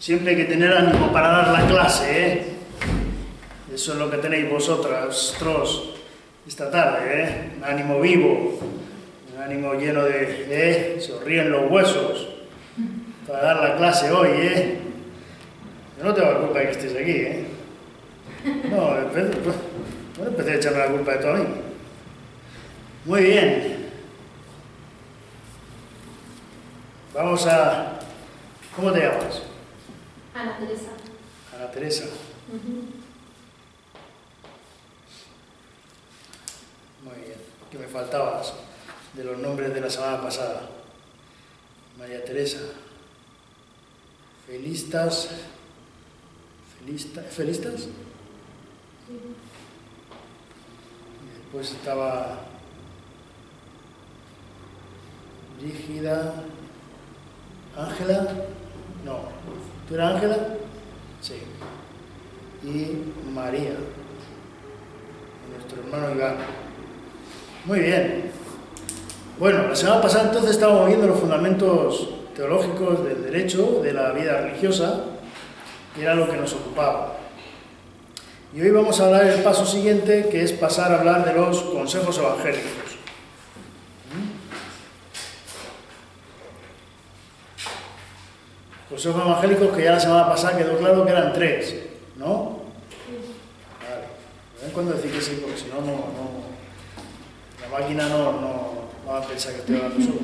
Siempre hay que tener ánimo para dar la clase, ¿eh? Eso es lo que tenéis vosotros esta tarde, ¿eh? Un ánimo vivo, un ánimo lleno de... Se os ríen los huesos para dar la clase hoy, ¿eh? Yo no tengo la culpa de que estéis aquí, ¿eh? No empecé a echarme la culpa de todo a mí. Muy bien. Vamos a... ¿Cómo te llamas? Ana Teresa. Ana Teresa. Muy bien. ¿Qué me faltabas de los nombres de la semana pasada? María Teresa. Felistas. ¿Felistas? Sí. Y después estaba Brígida. Ángela. No. ¿Tú eras Ángela? Sí. Y María. Nuestro hermano Iván. Muy bien. Bueno, la semana pasada entonces estábamos viendo los fundamentos teológicos del derecho, de la vida religiosa, que era lo que nos ocupaba. Y hoy vamos a hablar del paso siguiente, que es pasar a hablar de los consejos evangélicos. Consejos evangélicos que ya la semana pasada quedó claro que eran 3, ¿no? Vale. ¿Ven cuando decir que sí? Porque si no, la máquina no va a pensar que estoy hablando solo.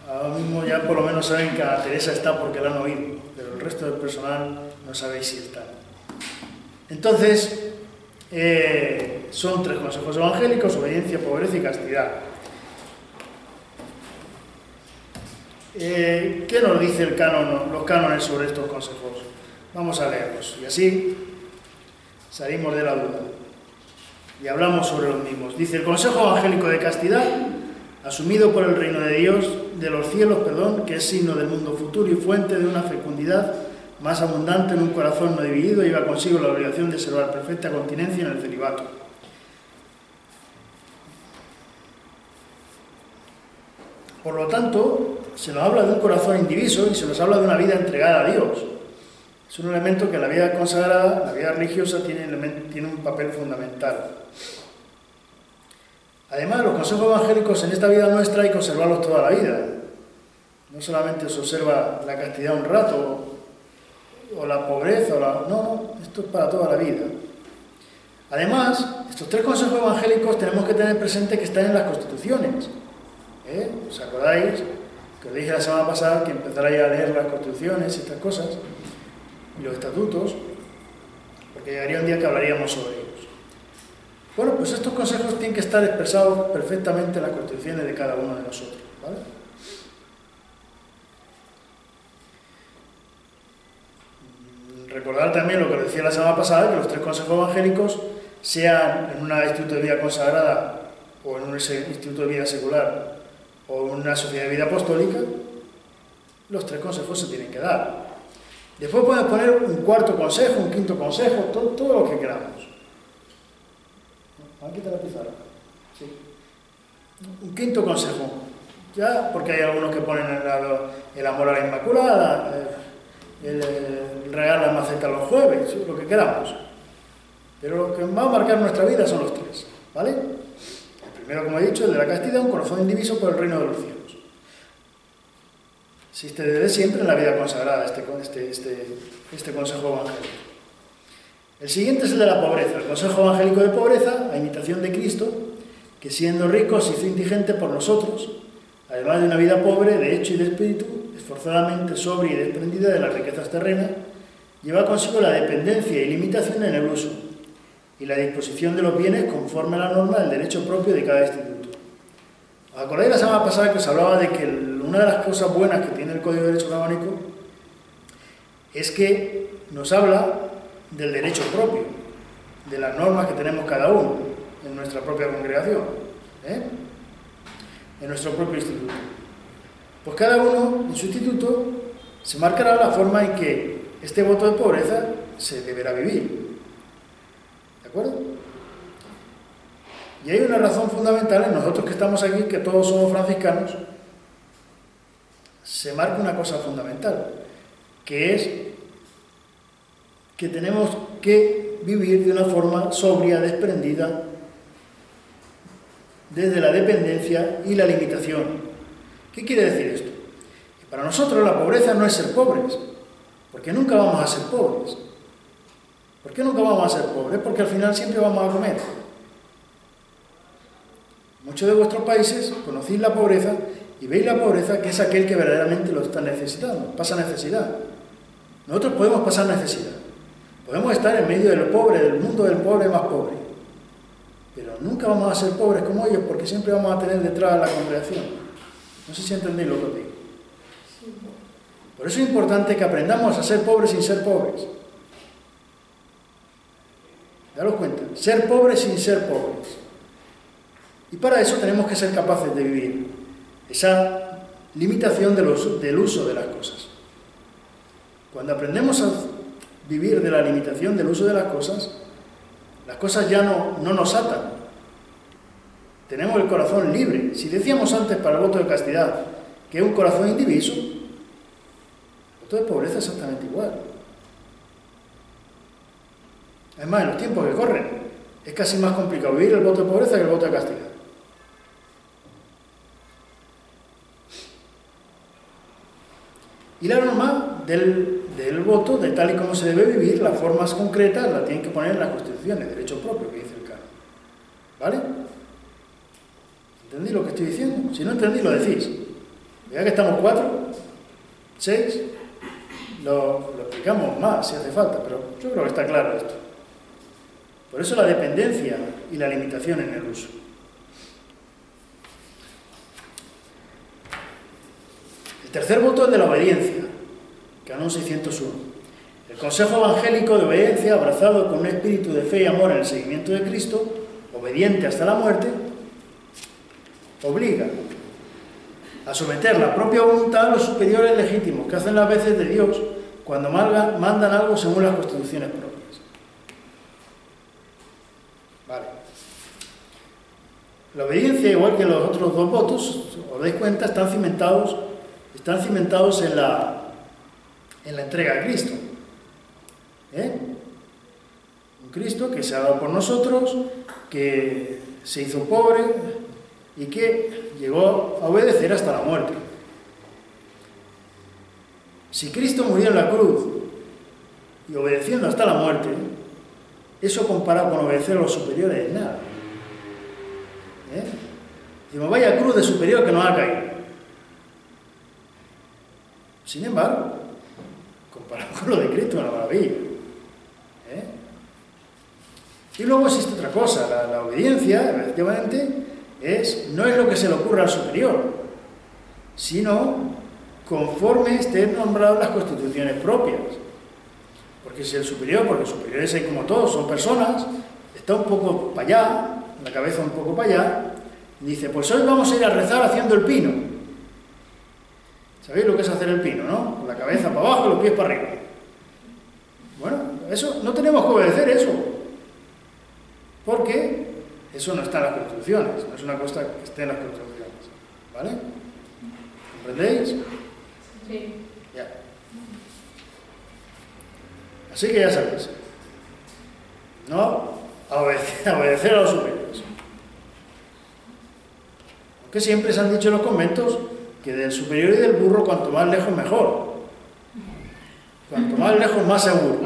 Ahora mismo ya por lo menos saben que Ana Teresa está porque la han oído, pero el resto del personal no sabéis si está. Entonces, son 3 consejos evangélicos: obediencia, pobreza y castidad. ¿Qué nos dice el canon, los cánones sobre estos consejos? Vamos a leerlos y así salimos de la duda y hablamos sobre los mismos. Dice: el consejo evangélico de castidad, asumido por el reino de Dios, de los cielos, que es signo del mundo futuro y fuente de una fecundidad más abundante en un corazón no dividido, lleva consigo la obligación de observar perfecta continencia en el celibato. Por lo tanto, se nos habla de un corazón indiviso y se nos habla de una vida entregada a Dios. Es un elemento que en la vida consagrada, la vida religiosa, tiene un papel fundamental. Además, los consejos evangélicos en esta vida nuestra hay que observarlos toda la vida. No solamente se observa la castidad un rato, o la pobreza, no, esto es para toda la vida. Además, estos 3 consejos evangélicos tenemos que tener presente que están en las constituciones. ¿Os acordáis que os dije la semana pasada que empezarais a leer las constituciones y estas cosas, y los estatutos, porque llegaría un día que hablaríamos sobre ellos? Bueno, pues estos consejos tienen que estar expresados perfectamente en las constituciones de cada uno de nosotros, ¿vale? Recordar también lo que os decía la semana pasada, que los 3 consejos evangélicos, sean en un instituto de vida consagrada o en un instituto de vida secular o en una sociedad de vida apostólica, los 3 consejos se tienen que dar. Después podemos poner un 4.º consejo, un 5.º consejo, todo lo que queramos. ¿Van a quitar la pizarra? Sí. Un 5.º consejo, ya, porque hay algunos que ponen el amor a la Inmaculada, el regalar la maceta los jueves, lo que queramos. Pero lo que va a marcar nuestra vida son los 3, ¿vale? El primero, como he dicho, el de la castidad, un corazón indiviso por el reino de los cielos. Existe desde siempre en la vida consagrada este consejo evangélico. El siguiente es el de la pobreza, el consejo evangélico de pobreza, a imitación de Cristo, que siendo rico se hizo indigente por nosotros, además de una vida pobre de hecho y de espíritu, esforzadamente sobria y desprendida de las riquezas terrenas, lleva consigo la dependencia y limitación en el uso y la disposición de los bienes conforme a la norma del derecho propio de cada instituto. ¿Os acordáis la semana pasada que os hablaba de que una de las cosas buenas que tiene el Código de Derecho Canónico es que nos habla del derecho propio, de las normas que tenemos cada uno en nuestra propia congregación, en nuestro propio instituto? Pues cada uno en su instituto se marcará la forma en que este voto de pobreza se deberá vivir. ¿De acuerdo? Y hay una razón fundamental en nosotros que estamos aquí, que todos somos franciscanos, se marca una cosa fundamental, que es que tenemos que vivir de una forma sobria, desprendida, desde la dependencia y la limitación. ¿Qué quiere decir esto? Que para nosotros la pobreza no es ser pobres, porque nunca vamos a ser pobres. ¿Por qué nunca vamos a ser pobres? Porque al final siempre vamos a comer. Muchos de vuestros países conocéis la pobreza y veis la pobreza, que es aquel que verdaderamente lo está necesitando, pasa necesidad. Nosotros podemos pasar necesidad. Podemos estar en medio del pobre, del mundo del pobre más pobre. Pero nunca vamos a ser pobres como ellos, porque siempre vamos a tener detrás la congregación. No sé si entendéis lo que os digo. Por eso es importante que aprendamos a ser pobres sin ser pobres. Daros cuenta, ser pobres sin ser pobres. Y para eso tenemos que ser capaces de vivir esa limitación del uso de las cosas. Cuando aprendemos a vivir de la limitación del uso de las cosas ya no nos atan. Tenemos el corazón libre. Si decíamos antes para el voto de castidad que es un corazón indiviso, el voto de pobreza es exactamente igual. Además, en los tiempos que corren, es casi más complicado vivir el voto de pobreza que el voto de castidad. Y la norma del voto, de tal y como se debe vivir, las formas concretas las tienen que poner en las constituciones, derecho propio, que dice el canon. ¿Vale? ¿Entendí lo que estoy diciendo? Si no entendí, lo decís. Vea que estamos 4, 6, lo explicamos más si hace falta, pero yo creo que está claro esto. Por eso la dependencia y la limitación en el uso. El tercer voto es de la obediencia, Canon 601. El consejo evangélico de obediencia, abrazado con un espíritu de fe y amor en el seguimiento de Cristo, obediente hasta la muerte, obliga a someter la propia voluntad a los superiores legítimos que hacen las veces de Dios cuando mandan algo según las constituciones propias. Vale. La obediencia, igual que los otros dos votos, os dais cuenta, están cimentados en la entrega a Cristo. Un Cristo que se ha dado por nosotros, que se hizo pobre y que llegó a obedecer hasta la muerte. Si Cristo murió en la cruz y obedeciendo hasta la muerte, eso comparado con obedecer a los superiores es nada. Digo, vaya cruz de superior que nos ha caído. Sin embargo, comparado con lo de Cristo, es una maravilla. Y luego existe otra cosa, la obediencia, efectivamente, no es lo que se le ocurra al superior, sino conforme estén nombradas las constituciones propias. Porque si el superior, porque los superiores hay como todos, son personas, está un poco para allá, la cabeza un poco para allá, y dice, pues hoy vamos a ir a rezar haciendo el pino. ¿Sabéis lo que es hacer el pino, no? Con la cabeza para abajo y los pies para arriba. Bueno, eso, no tenemos que obedecer eso. Porque eso no está en las constituciones, no es una cosa que esté en las constituciones. ¿Vale? ¿Comprendéis? Sí. Ya. Así que ya sabéis. No a obedecer a los superiores. Aunque siempre se han dicho en los conventos que del superior y del burro cuanto más lejos mejor. Cuanto más lejos más seguro,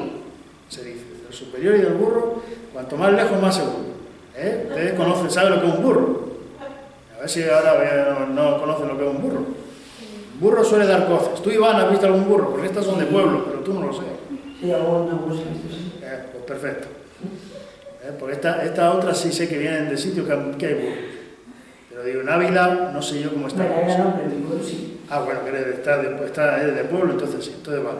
se dice. Del superior y del burro, cuanto más lejos más seguro. Ustedes conocen, saben lo que es un burro. A ver si ahora no conocen lo que es un burro. Un burro suele dar cosas. Tú, Iván, has visto algún burro, porque estas son de pueblo, pero tú no lo sé. Sí, alguna cosa. Pues perfecto. Porque estas otras sí sé que vienen de sitios que hay burros. Pero digo, en Ávila no sé yo cómo está. Bueno, no, pero digo, sí. Ah, bueno, que eres de pueblo, entonces sí, entonces vale.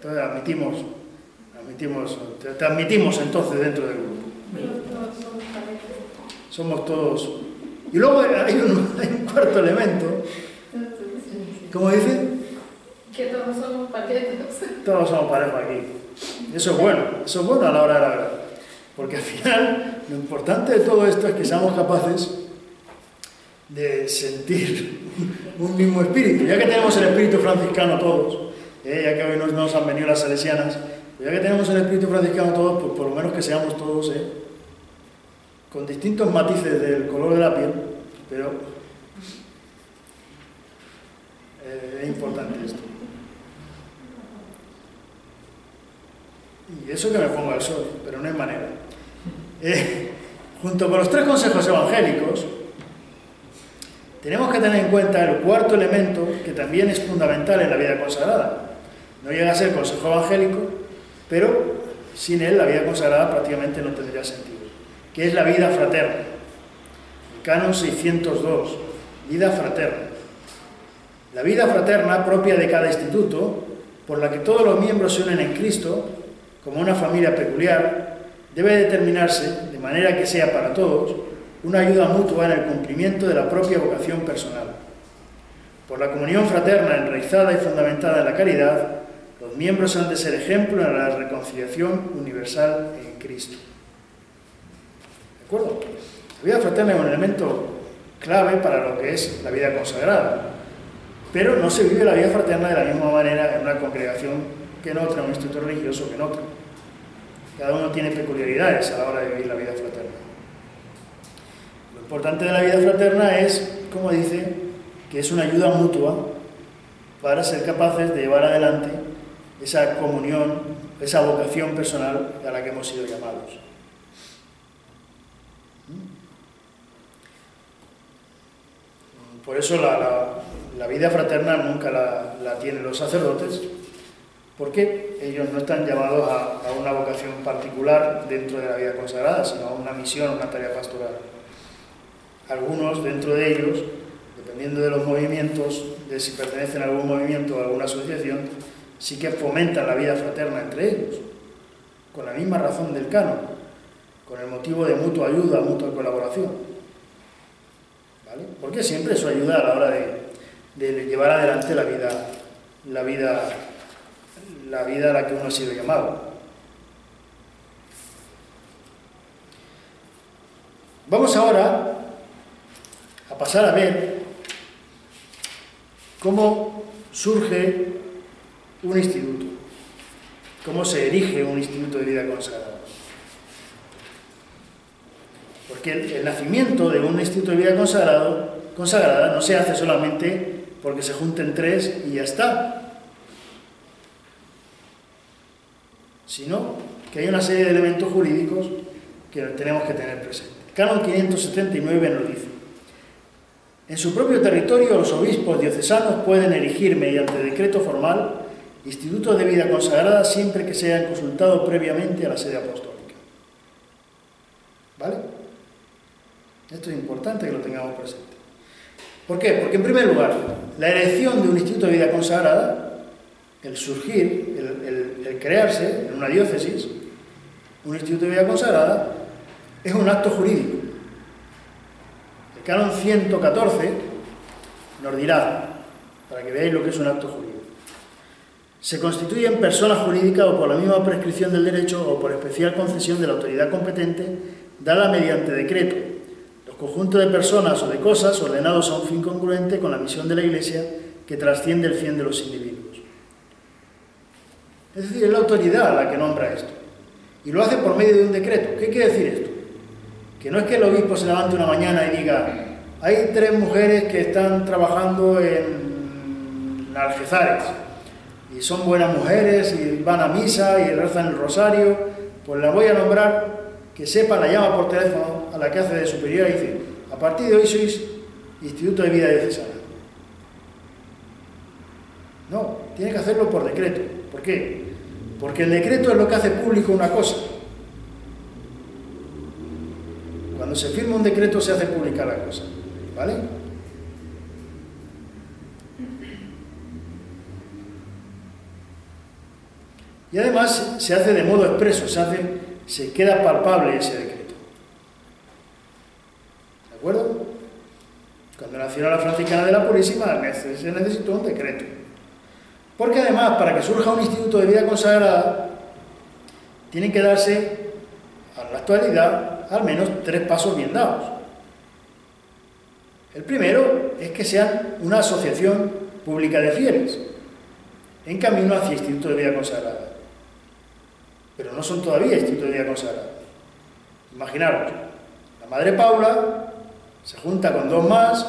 Entonces te admitimos entonces dentro del grupo. Somos todos. Y luego hay un cuarto elemento. ¿Cómo dice? Que todos somos parejos. Todos somos parejos aquí. Eso es bueno a la hora de la verdad. Porque al final, lo importante de todo esto es que seamos capaces de sentir un mismo espíritu. Ya que tenemos el espíritu franciscano todos, ya que hoy no nos han venido las salesianas, ya que tenemos el espíritu franciscano todos, pues por lo menos que seamos todos, con distintos matices del color de la piel, pero es importante esto. Y eso que me pongo al sol, pero no hay manera. Junto con los 3 consejos evangélicos, tenemos que tener en cuenta el cuarto elemento que también es fundamental en la vida consagrada. No llega a ser consejo evangélico, pero sin él la vida consagrada prácticamente no tendría sentido, que es la vida fraterna. El canon 602, vida fraterna. La vida fraterna propia de cada instituto, por la que todos los miembros se unen en Cristo, como una familia peculiar, debe determinarse de manera que sea para todos una ayuda mutua en el cumplimiento de la propia vocación personal. Por la comunión fraterna enraizada y fundamentada en la caridad, los miembros han de ser ejemplo en la reconciliación universal en Cristo. ¿De acuerdo? La vida fraterna es un elemento clave para lo que es la vida consagrada, pero no se vive la vida fraterna de la misma manera en una congregación que en otra, en un instituto religioso que en otro. Cada uno tiene peculiaridades a la hora de vivir la vida fraterna. Lo importante de la vida fraterna es, como dice, que es una ayuda mutua para ser capaces de llevar adelante esa comunión, esa vocación personal a la que hemos sido llamados. Por eso la vida fraterna nunca la tienen los sacerdotes, porque ellos no están llamados a una vocación particular dentro de la vida consagrada, sino a una misión, una tarea pastoral. Algunos dentro de ellos, dependiendo de los movimientos, de si pertenecen a algún movimiento o a alguna asociación, sí que fomentan la vida fraterna entre ellos, con la misma razón del canon, con el motivo de mutua ayuda, mutua colaboración. ¿Vale? Porque siempre eso ayuda a la hora de llevar adelante la vida a la que uno ha sido llamado. Vamos ahora a pasar a ver cómo surge un instituto, cómo se erige un instituto de vida consagrada. Porque el nacimiento de un instituto de vida consagrada no se hace solamente porque se junten 3 y ya está, sino que hay una serie de elementos jurídicos que tenemos que tener presentes. El Canon 579 nos dice: en su propio territorio los obispos diocesanos pueden erigir mediante decreto formal institutos de vida consagrada siempre que se hayan consultado previamente a la sede apostólica. ¿Vale? Esto es importante que lo tengamos presente. ¿Por qué? Porque en primer lugar, la elección de un instituto de vida consagrada, el surgir, el crearse en una diócesis, un instituto de vida consagrada, es un acto jurídico. El Canon 114 nos dirá, para que veáis lo que es un acto jurídico: se constituye en persona jurídica o por la misma prescripción del derecho o por especial concesión de la autoridad competente, dada mediante decreto, los conjuntos de personas o de cosas ordenados a un fin congruente con la misión de la Iglesia que trasciende el fin de los individuos. Es decir, es la autoridad la que nombra esto. Y lo hace por medio de un decreto. ¿Qué quiere decir esto? Que no es que el obispo se levante una mañana y diga: hay 3 mujeres que están trabajando en Algezares y son buenas mujeres y van a misa y rezan el rosario, pues la voy a nombrar, que sepa, la llama por teléfono a la que hace de superior y dice: a partir de hoy sois Instituto de Vida Diocesana. No, tiene que hacerlo por decreto. ¿Por qué? Porque el decreto es lo que hace público una cosa. Cuando se firma un decreto se hace pública la cosa, ¿vale? Y además se hace de modo expreso, se queda palpable ese decreto. ¿De acuerdo? Cuando nació la Franciscana de la Purísima se necesitó un decreto. Porque además, para que surja un instituto de vida consagrada, tienen que darse, a la actualidad, al menos 3 pasos bien dados. El primero es que sean una asociación pública de fieles. en camino hacia Instituto de Vida Consagrada. Pero no son todavía Instituto de Vida Consagrada. Imaginaros, la Madre Paula se junta con 2 más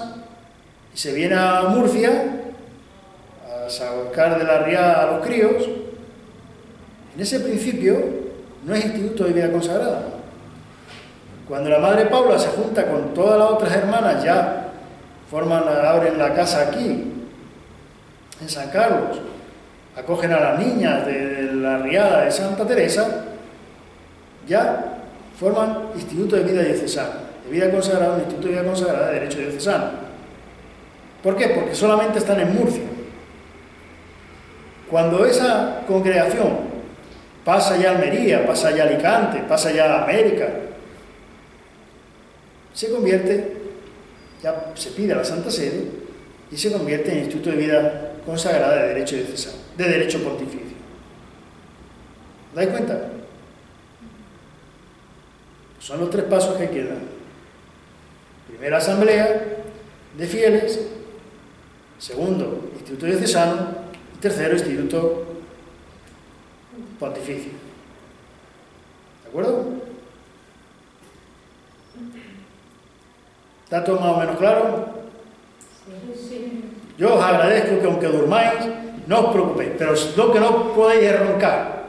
y se viene a Murcia a sacar de la riada a los críos. En ese principio no es Instituto de Vida Consagrada. Cuando la Madre Paula se junta con todas las otras hermanas, ya abren la casa aquí, en San Carlos, acogen a las niñas de la riada de Santa Teresa, ya forman Instituto de Vida Diocesana, de Vida Consagrada, un Instituto de Vida Consagrada de Derecho Diocesano. ¿Por qué? Porque solamente están en Murcia. Cuando esa congregación pasa ya a Almería, pasa ya a Alicante, pasa ya a América, se convierte, ya se pide a la Santa Sede y se convierte en Instituto de Vida Consagrada de Derecho Diocesano, de Derecho Pontificio. ¿Dais cuenta? Son los 3 pasos que hay que dar. Primera, asamblea de fieles. Segundo, Instituto Diocesano. Y tercero, Instituto Pontificio. ¿De acuerdo? ¿Está todo más o menos claro? Sí. Yo os agradezco que aunque durmáis, no os preocupéis, pero lo que no podéis es roncar.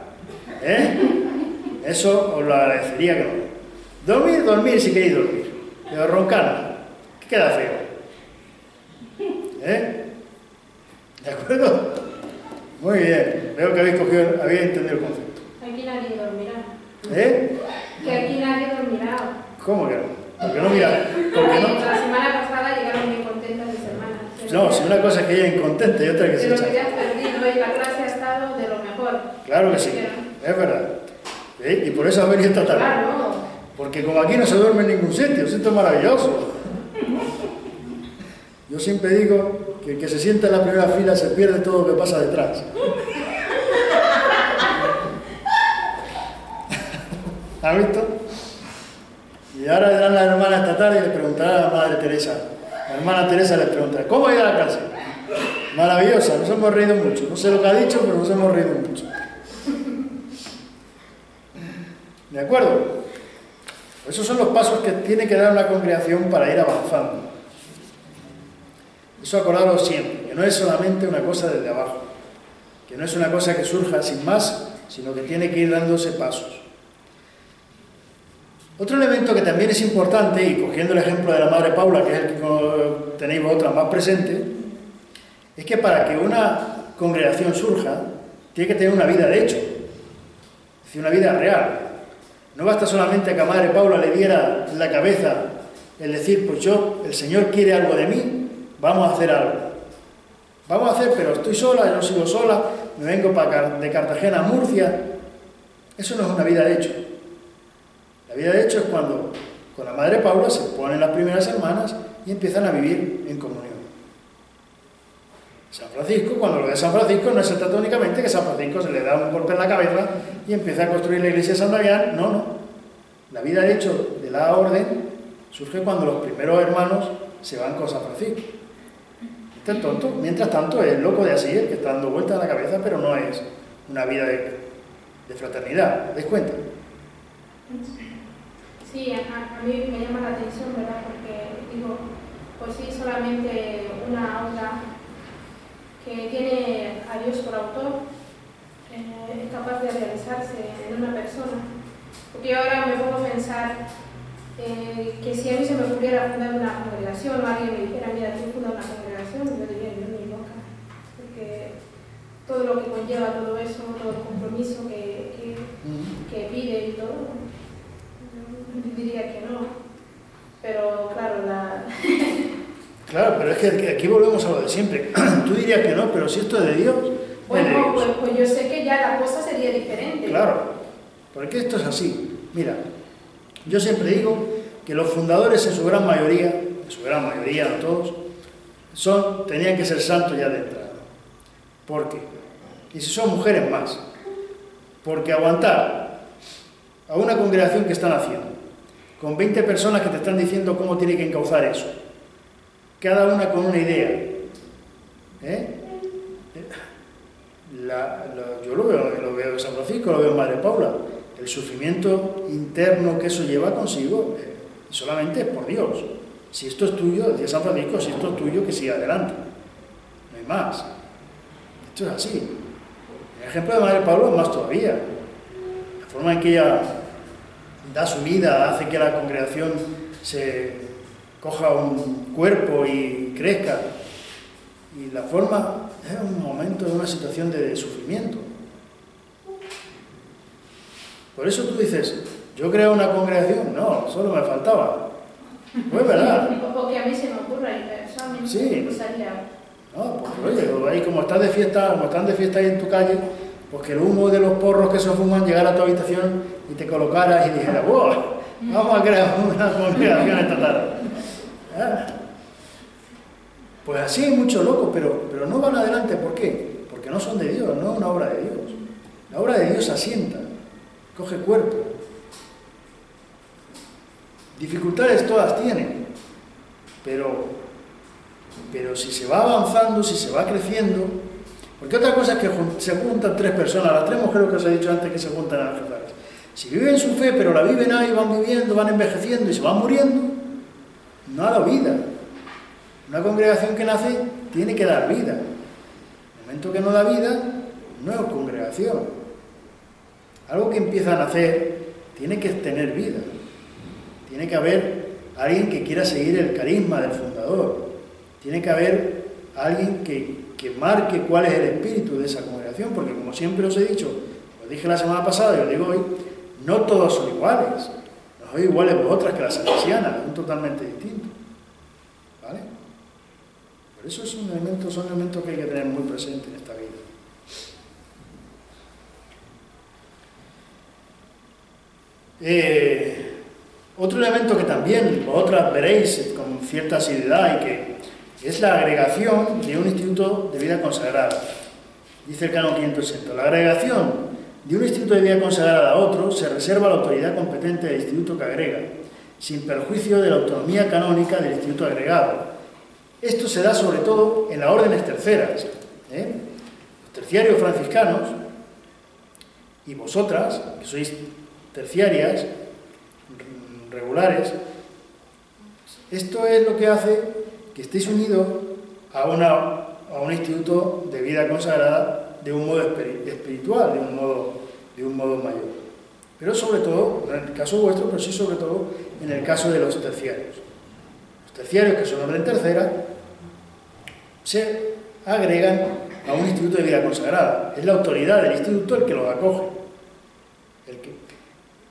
Eso os lo agradecería que no. Dormir si queréis dormir, pero roncar no, que queda feo. ¿De acuerdo? Muy bien, veo que habéis entendido el concepto. Aquí nadie dormirá. Que aquí nadie dormirá. ¿Cómo que no? Porque no mira, porque no. La semana pasada llegaron muy contentas mis hermanas. No, si una cosa es que lleguen contentas y otra que se Pero echan. que te has perdido y la clase ha estado de lo mejor. Claro que sí, es verdad. Y por eso ha venido esta tarde. Claro. Porque como aquí no se duerme en ningún sitio, esto es maravilloso. Yo siempre digo que el que se sienta en la primera fila se pierde todo lo que pasa detrás. ¿Has visto? Y ahora dirán las hermanas esta tarde y le preguntará a la Madre Teresa. La hermana Teresa les preguntará, ¿cómo ha ido la clase? Maravillosa, nos hemos reído mucho. No sé lo que ha dicho, pero nos hemos reído mucho. ¿De acuerdo? Esos son los pasos que tiene que dar una congregación para ir avanzando. Eso acordaros siempre, que no es solamente una cosa desde abajo, que no es una cosa que surja sin más, sino que tiene que ir dándose pasos. Otro elemento que también es importante, y cogiendo el ejemplo de la Madre Paula, que es el que tenéis vosotras más presente, es que para que una congregación surja, tiene que tener una vida de hecho, es decir, una vida real. No basta solamente que a Madre Paula le diera en la cabeza el decir, pues el Señor quiere algo de mí, vamos a hacer algo. Vamos a hacer, pero estoy sola, yo sigo sola, me vengo de Cartagena a Murcia. Eso no es una vida de hecho. La vida de hecho es cuando con la Madre Paula se ponen las primeras hermanas y empiezan a vivir en comunión. San Francisco, cuando lo de San Francisco, no se trata únicamente que San Francisco se le da un golpe en la cabeza y empieza a construir la iglesia de San Damián. No, no. La vida de hecho de la orden surge cuando los primeros hermanos se van con San Francisco. Este tonto, mientras tanto, es el loco de así, el que está dando vueltas a la cabeza, pero no es una vida de fraternidad. ¿Te das cuenta? Sí, a mí me llama la atención, ¿verdad? Porque digo, pues sí, solamente una aula que tiene a Dios por autor es capaz de realizarse en una persona. Porque yo ahora me pongo a pensar que si a mí se me ocurriera fundar una congregación o alguien me dijera, mira, tú fundas una congregación, yo diría, yo ni loca. Porque todo lo que conlleva todo eso, todo el compromiso que pide y todo, yo diría que no. Pero claro, Claro, pero es que aquí volvemos a lo de siempre. Tú dirías que no, pero si esto es de Dios, bueno, pues yo sé que ya la cosa sería diferente. Claro, porque esto es así. Mira, yo siempre digo que los fundadores en su gran mayoría, no todos, tenían que ser santos ya de entrada. ¿Por qué? Y si son mujeres más. Porque aguantar a una congregación que están haciendo, con 20 personas que te están diciendo cómo tiene que encauzar eso, cada una con una idea, yo lo veo en San Francisco, lo veo en Madre Paula, el sufrimiento interno que eso lleva consigo, solamente es por Dios. Si esto es tuyo, decía San Francisco, si esto es tuyo, que siga adelante. No hay más. Esto es así. El ejemplo de Madre Paula es más todavía. La forma en que ella da su vida, hace que la congregación se coja un cuerpo y crezca. Y la forma es un momento de una situación de sufrimiento. Por eso tú dices, yo creo una congregación, no, solo me faltaba. Pues verdad. O que a mí se me ocurra y personalmente Sí. salía. No, pues oye, ahí como están de fiesta ahí en tu calle, pues que el humo de los porros que se fuman llegara a tu habitación y te colocaras y dijeras, ¡wow! Vamos a crear una congregación esta tarde. ¿Ah? Pues así hay muchos locos, pero no van adelante. ¿Por qué? Porque no son de Dios, no es una obra de Dios. La obra de Dios asienta, coge cuerpo. Dificultades todas tienen, pero si se va avanzando, si se va creciendo, porque otra cosa es que se juntan 3 personas, las 3 mujeres que os he dicho antes que se juntan a las altares. Si viven su fe, pero la viven ahí, van viviendo, van envejeciendo y se van muriendo, no ha dado vida. Una congregación que nace tiene que dar vida. El momento que no da vida, no es congregación. Algo que empieza a nacer tiene que tener vida. Tiene que haber alguien que quiera seguir el carisma del fundador. Tiene que haber alguien que marque cuál es el espíritu de esa congregación, porque como siempre os he dicho, os dije la semana pasada y os digo hoy, no todos son iguales. No sois iguales vosotras que las salesianas, son totalmente distintos. ¿Vale? Por eso son elementos que hay que tener muy presentes en esta vida. Otro elemento que también vosotras veréis con cierta asiduidad y que es la agregación de un instituto de vida consagrada. Dice el canon 580. La agregación de un instituto de vida consagrada a otro se reserva a la autoridad competente del instituto que agrega, sin perjuicio de la autonomía canónica del instituto agregado. Esto se da sobre todo en las órdenes terceras. Los terciarios franciscanos y vosotras, que sois terciarias, regulares, esto es lo que hace que estéis unidos a un instituto de vida consagrada de un modo espiritual, de un modo mayor. Pero sobre todo, no en el caso vuestro, pero sí sobre todo en el caso de los terciarios. Los terciarios, que son orden tercera, se agregan a un instituto de vida consagrada. Es la autoridad del instituto el que los acoge.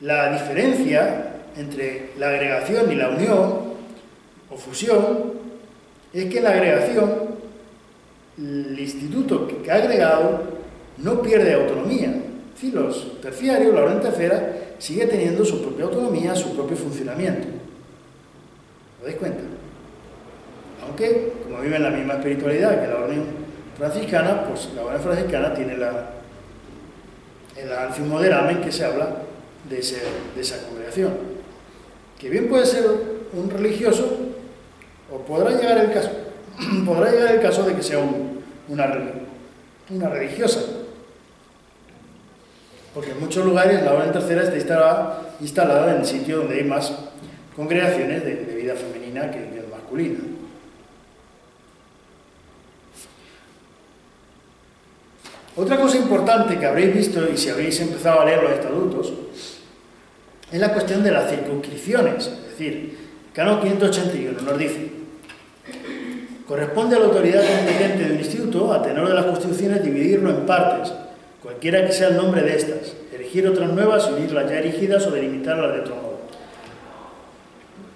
La diferencia entre la agregación y la unión o fusión es que en la agregación el instituto que ha agregado no pierde autonomía. Es decir, los terciarios, la orden tercera, sigue teniendo su propia autonomía, su propio funcionamiento. ¿Os dais cuenta? Aunque, como viven la misma espiritualidad que la orden franciscana, pues la orden franciscana tiene el Ancium Moderamen, que se habla de esa congregación. Que bien puede ser un religioso, o podrá llegar el caso de que sea una religiosa. Porque en muchos lugares la orden tercera está instalada en el sitio donde hay más congregaciones de vida femenina que masculina. Otra cosa importante que habréis visto, y si habéis empezado a leer los estatutos, es la cuestión de las circunscripciones. Es decir, el canon 581 nos dice: corresponde a la autoridad competente de un instituto, a tenor de las constituciones, dividirlo en partes, cualquiera que sea el nombre de estas, erigir otras nuevas, unirlas ya erigidas o delimitarlas de otro modo.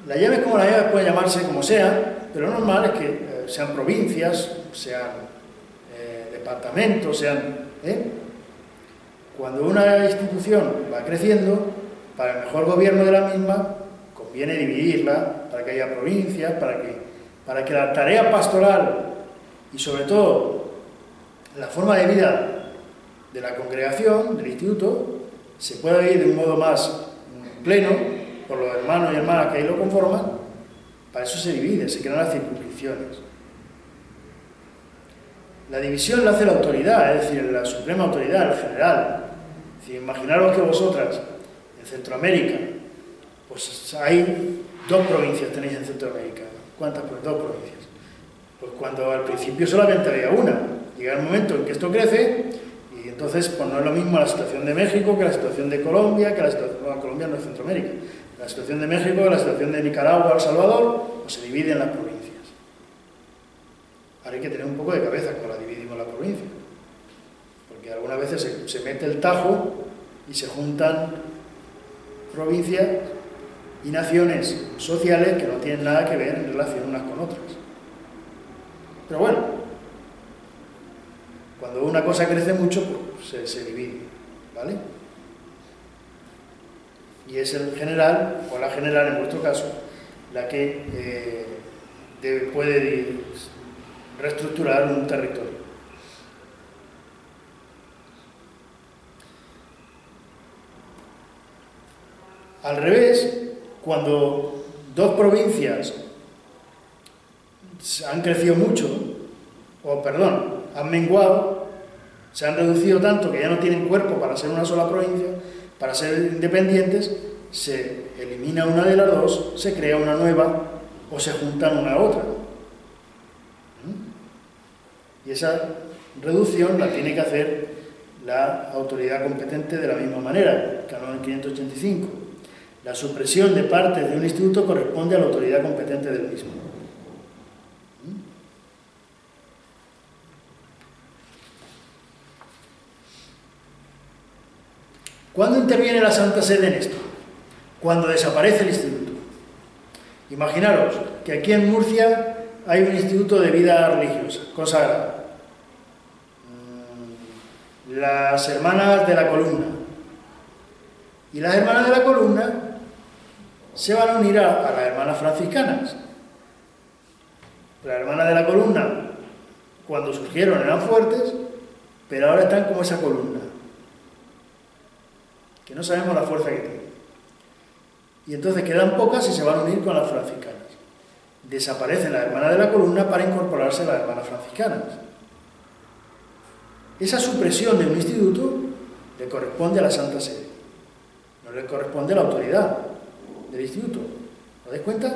Las llaves como las llaves pueden llamarse como sean, pero lo normal es que sean provincias, sean departamentos, Cuando una institución va creciendo, para el mejor gobierno de la misma, conviene dividirla, para que haya provincias, para que la tarea pastoral y sobre todo la forma de vida de la congregación, del instituto, se pueda vivir de un modo más pleno por los hermanos y hermanas que ahí lo conforman. Para eso se divide, se crean las circunscripciones. La división la hace la autoridad, es decir, la suprema autoridad, el general. Es decir, imaginaros que vosotras, en Centroamérica, pues hay 2 provincias tenéis en Centroamérica. ¿Cuántas? Pues 2 provincias. Pues cuando al principio solamente había una, llega el momento en que esto crece, y entonces pues no es lo mismo la situación de México que la situación de Colombia, que la situación, bueno, Colombia no es Centroamérica, la situación de México, la situación de Nicaragua, El Salvador, pues se dividen las provincias. Ahora hay que tener un poco de cabeza cuando la dividimos la provincia, porque algunas veces se mete el tajo y se juntan provincias y naciones sociales que no tienen nada que ver en relación unas con otras. Pero bueno, cuando una cosa crece mucho, pues se divide, ¿vale? Y es el general, o la general en vuestro caso, la que puede reestructurar un territorio. Al revés, cuando 2 provincias han crecido mucho, han menguado, se han reducido tanto que ya no tienen cuerpo para ser una sola provincia, para ser independientes, se elimina una de las 2, se crea una nueva o se juntan una a otra. Y esa reducción la tiene que hacer la autoridad competente de la misma manera, Canon 585. La supresión de partes de un instituto corresponde a la autoridad competente del mismo. ¿Cuándo interviene la Santa Sede en esto? Cuando desaparece el instituto. Imaginaros que aquí en Murcia hay un instituto de vida religiosa, consagrado. Las Hermanas de la Columna. Y las Hermanas de la Columna se van a unir a las Hermanas Franciscanas. Las Hermanas de la Columna, cuando surgieron, eran fuertes, pero ahora están como esa columna, que no sabemos la fuerza que tiene. Y entonces quedan pocas y se van a unir con las franciscanas. Desaparecen las Hermanas de la Columna para incorporarse a las Hermanas Franciscanas. Esa supresión de un instituto le corresponde a la Santa Sede, no le corresponde a la autoridad del instituto. ¿Os dais cuenta?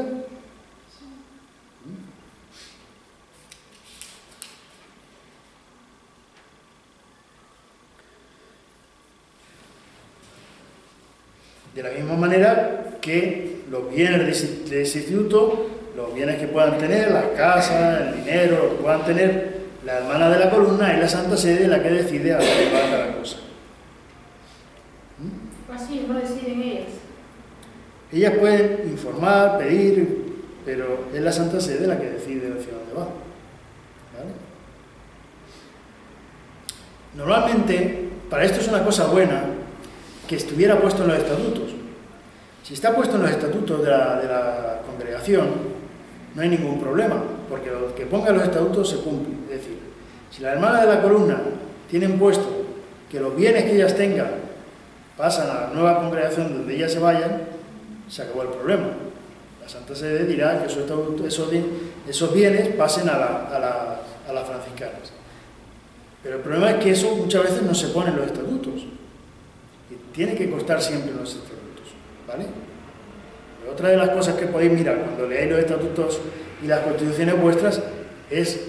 De la misma manera que los bienes de ese instituto, los bienes que puedan tener, las casas, el dinero, lo que puedan tener, la Hermana de la Columna es la Santa Sede la que decide a dónde va cada cosa. Así, no deciden ellas. Ellas pueden informar, pedir, pero es la Santa Sede la que decide hacia dónde va. ¿Vale? Normalmente, para esto es una cosa buena que estuviera puesto en los estatutos. Si está puesto en los estatutos de la congregación, no hay ningún problema, porque lo que ponga en los estatutos se cumple. Es decir, si las Hermanas de la Columna tienen puesto que los bienes que ellas tengan pasan a la nueva congregación donde ellas se vayan, se acabó el problema. La Santa Sede dirá que esos bienes pasen a las franciscanas. Pero el problema es que eso muchas veces no se pone en los estatutos. Y tiene que constar siempre en los estatutos. ¿Vale? Pero otra de las cosas que podéis mirar cuando leáis los estatutos y las constituciones vuestras es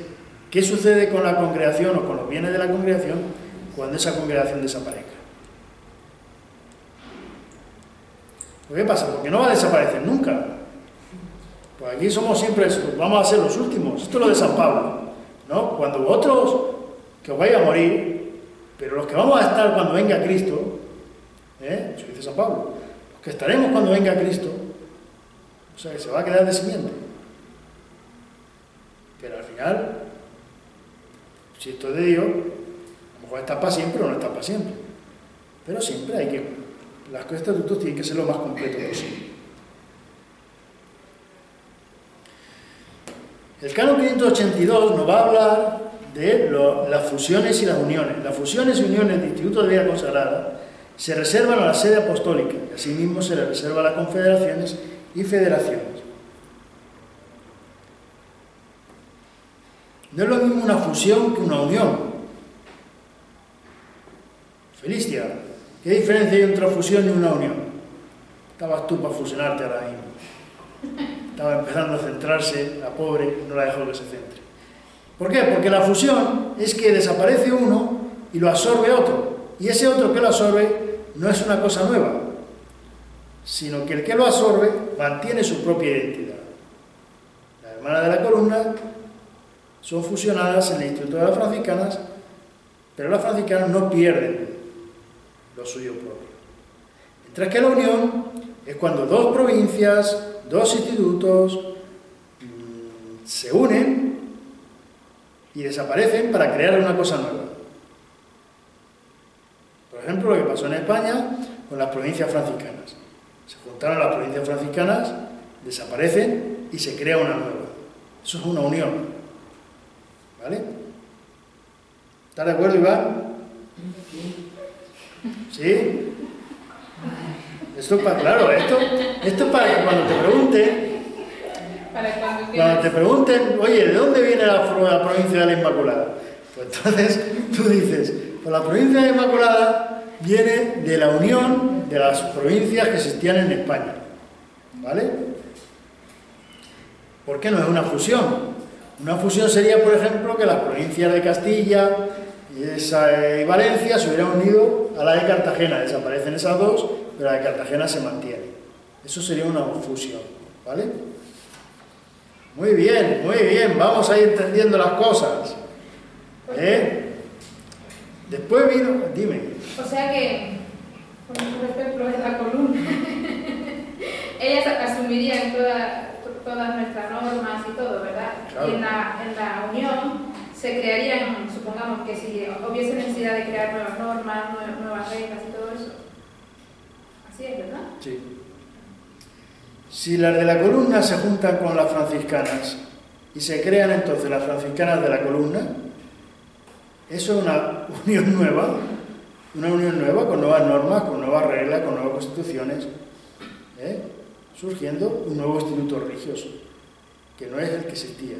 qué sucede con la congregación o con los bienes de la congregación cuando esa congregación desaparezca. ¿Qué pasa? Porque no va a desaparecer nunca. Pues aquí somos siempre, vamos a ser los últimos. Esto es lo de San Pablo, ¿no? Cuando vosotros, que os vais a morir, pero los que vamos a estar cuando venga Cristo, eso dice San Pablo, los que estaremos cuando venga Cristo, o sea, que se va a quedar de simiente. Pero al final, si esto es de Dios, a lo mejor está para siempre o no está para siempre. Pero siempre hay que... Las estatutos tienen que ser lo más completo posible. El Canon 582 nos va a hablar de las fusiones y las uniones. Las fusiones y uniones de institutos de vida consagrada se reservan a la sede apostólica y asimismo se le reserva a las confederaciones y federaciones. No es lo mismo una fusión que una unión. Felistia, ¿qué diferencia hay entre una fusión y una unión? Estabas tú para fusionarte ahora mismo. Estaba empezando a centrarse, la pobre, no la dejó que se centre. ¿Por qué? Porque la fusión es que desaparece uno y lo absorbe otro. Y ese otro que lo absorbe no es una cosa nueva, sino que el que lo absorbe mantiene su propia identidad. Las hermanas de la columna son fusionadas en el Instituto de las Franciscanas, pero las franciscanas no pierden lo suyo propio. Mientras que la unión es cuando dos provincias, dos institutos se unen y desaparecen para crear una cosa nueva. Por ejemplo, lo que pasó en España con las provincias franciscanas. Se juntaron las provincias franciscanas, desaparecen y se crea una nueva. Eso es una unión. ¿Vale? ¿Estás de acuerdo, Iván? ¿Sí? Esto es para, claro, esto es para que cuando te pregunten, oye, ¿de dónde viene la provincia de la Inmaculada? Pues entonces tú dices, pues la provincia de la Inmaculada viene de la unión de las provincias que existían en España. ¿Vale? ¿Por qué no es una fusión? Una fusión sería, por ejemplo, que las provincias de Castilla y Valencia se hubieran unido a la de Cartagena. Desaparecen esas dos, pero la de Cartagena se mantiene. Eso sería una fusión, ¿vale? Muy bien, vamos a ir entendiendo las cosas. Después vino, dime. O sea que, con respecto a la columna, ellas asumirían todas nuestras normas y todo, ¿verdad? Claro. Y en la unión se crearían, supongamos que si hubiese necesidad de crear nuevas normas, nuevas reglas y todo eso. Así es, ¿verdad? Sí. Si las de la columna se juntan con las franciscanas y se crean entonces las franciscanas de la columna, eso es una unión nueva con nuevas normas, con nuevas reglas, con nuevas constituciones, surgiendo un nuevo instituto religioso, que no es el que existía.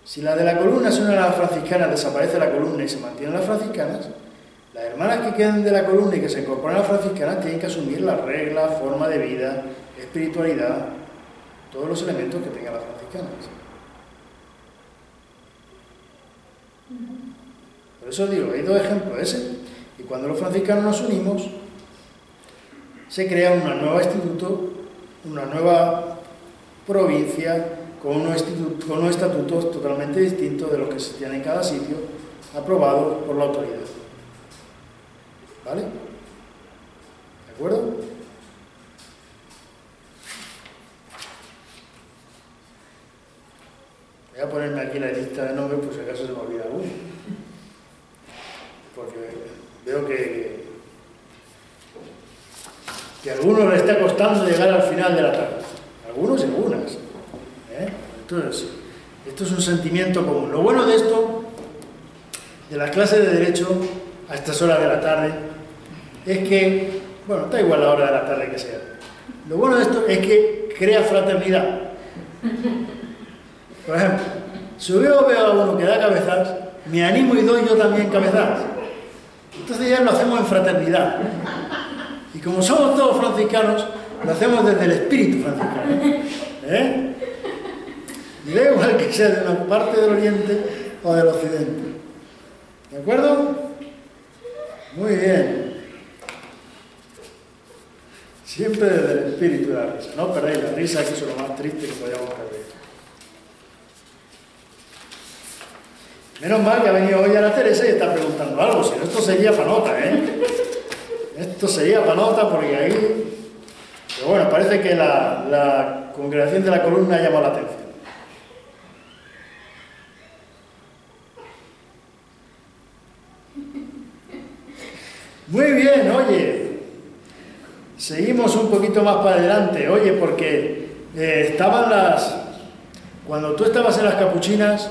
Si la de la columna se une a las franciscanas, desaparece la columna y se mantienen las franciscanas, las hermanas que queden de la columna y que se incorporan a las franciscanas tienen que asumir las reglas, forma de vida, espiritualidad, todos los elementos que tengan las franciscanas. Por eso digo, hay dos ejemplos, ese, y cuando los franciscanos nos unimos, se crea un nuevo instituto, una nueva provincia, con unos estatutos totalmente distintos de los que existían en cada sitio, aprobados por la autoridad. ¿Vale? ¿De acuerdo? Voy a ponerme aquí la lista de nombres por si acaso se me olvida alguno. Porque veo que a algunos les está costando llegar al final de la tarde. Algunos y algunas. Entonces, esto es un sentimiento común. Lo bueno de esto, de las clases de Derecho a estas horas de la tarde, es que, bueno, da igual la hora de la tarde que sea. Lo bueno de esto es que crea fraternidad. Por ejemplo, si veo a uno que da cabezas, me animo y doy yo también cabezas. Entonces ya lo hacemos en fraternidad. Y como somos todos franciscanos, lo hacemos desde el espíritu franciscano. Y da igual que sea de una parte del oriente o del occidente. ¿De acuerdo? Muy bien. Siempre desde el espíritu de la risa. No perdáis la risa, que eso es lo más triste que podíamos perder. Menos mal que ha venido hoy a la Teresa y está preguntando algo, si no esto sería para nota, Esto sería para nota porque ahí... Pero bueno, parece que la congregación de la columna llama la atención. Muy bien, oye. Seguimos un poquito más para adelante, oye, porque estaban las... Cuando tú estabas en las capuchinas,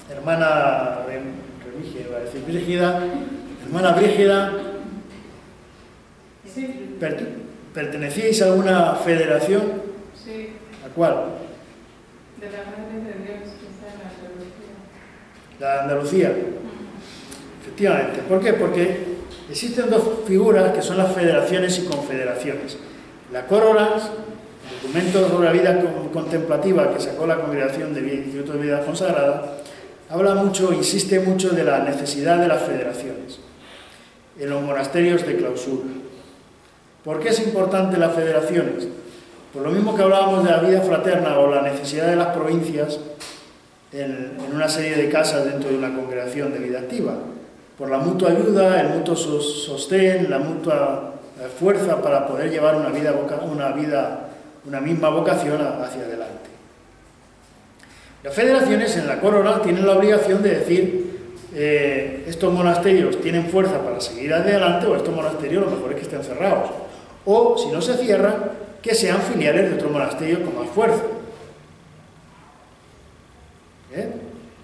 hermana Remigio, iba a decir Brígida, hermana Brígida, Sí. ¿pertenecíais a alguna federación? Sí, ¿A cuál? de la Madre de Dios que está en la teología. La de Andalucía. Efectivamente. ¿Por qué? Porque existen dos figuras que son las federaciones y confederaciones. La Coronas, el documento sobre la vida contemplativa que sacó la Congregación del Instituto de Vida Consagrada, habla mucho, insiste mucho de la necesidad de las federaciones en los monasterios de clausura. ¿Por qué es importante las federaciones? Por lo mismo que hablábamos de la vida fraterna o la necesidad de las provincias en una serie de casas dentro de una congregación de vida activa. Por la mutua ayuda, el mutuo sostén, la mutua fuerza para poder llevar una misma vocación hacia adelante. Las federaciones en la Corona tienen la obligación de decir estos monasterios tienen fuerza para seguir adelante o estos monasterios lo mejor es que estén cerrados. O, si no se cierran, que sean filiales de otro monasterio con más fuerza.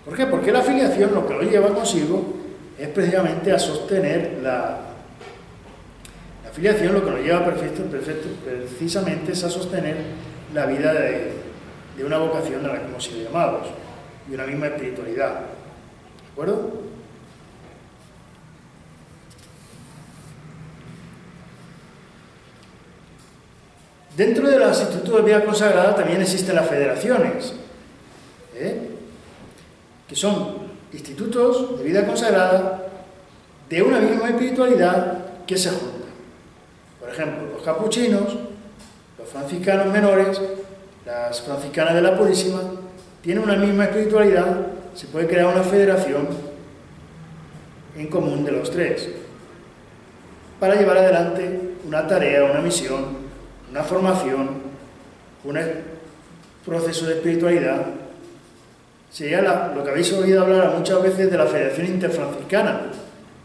¿Por qué? Porque la afiliación lo que lo lleva consigo es precisamente a sostener la afiliación, lo que nos lleva precisamente es a sostener la vida de una vocación a la que hemos sido llamados y una misma espiritualidad. ¿De acuerdo? Dentro de los institutos de vida consagrada también existen las federaciones, que son institutos de vida consagrada de una misma espiritualidad que se juntan. Por ejemplo, los capuchinos, los franciscanos menores, las franciscanas de la Purísima, tienen una misma espiritualidad, se puede crear una federación en común de los tres, para llevar adelante una tarea, una misión, una formación, un proceso de espiritualidad. Sería lo que habéis oído hablar muchas veces de la Federación Interfranciscana,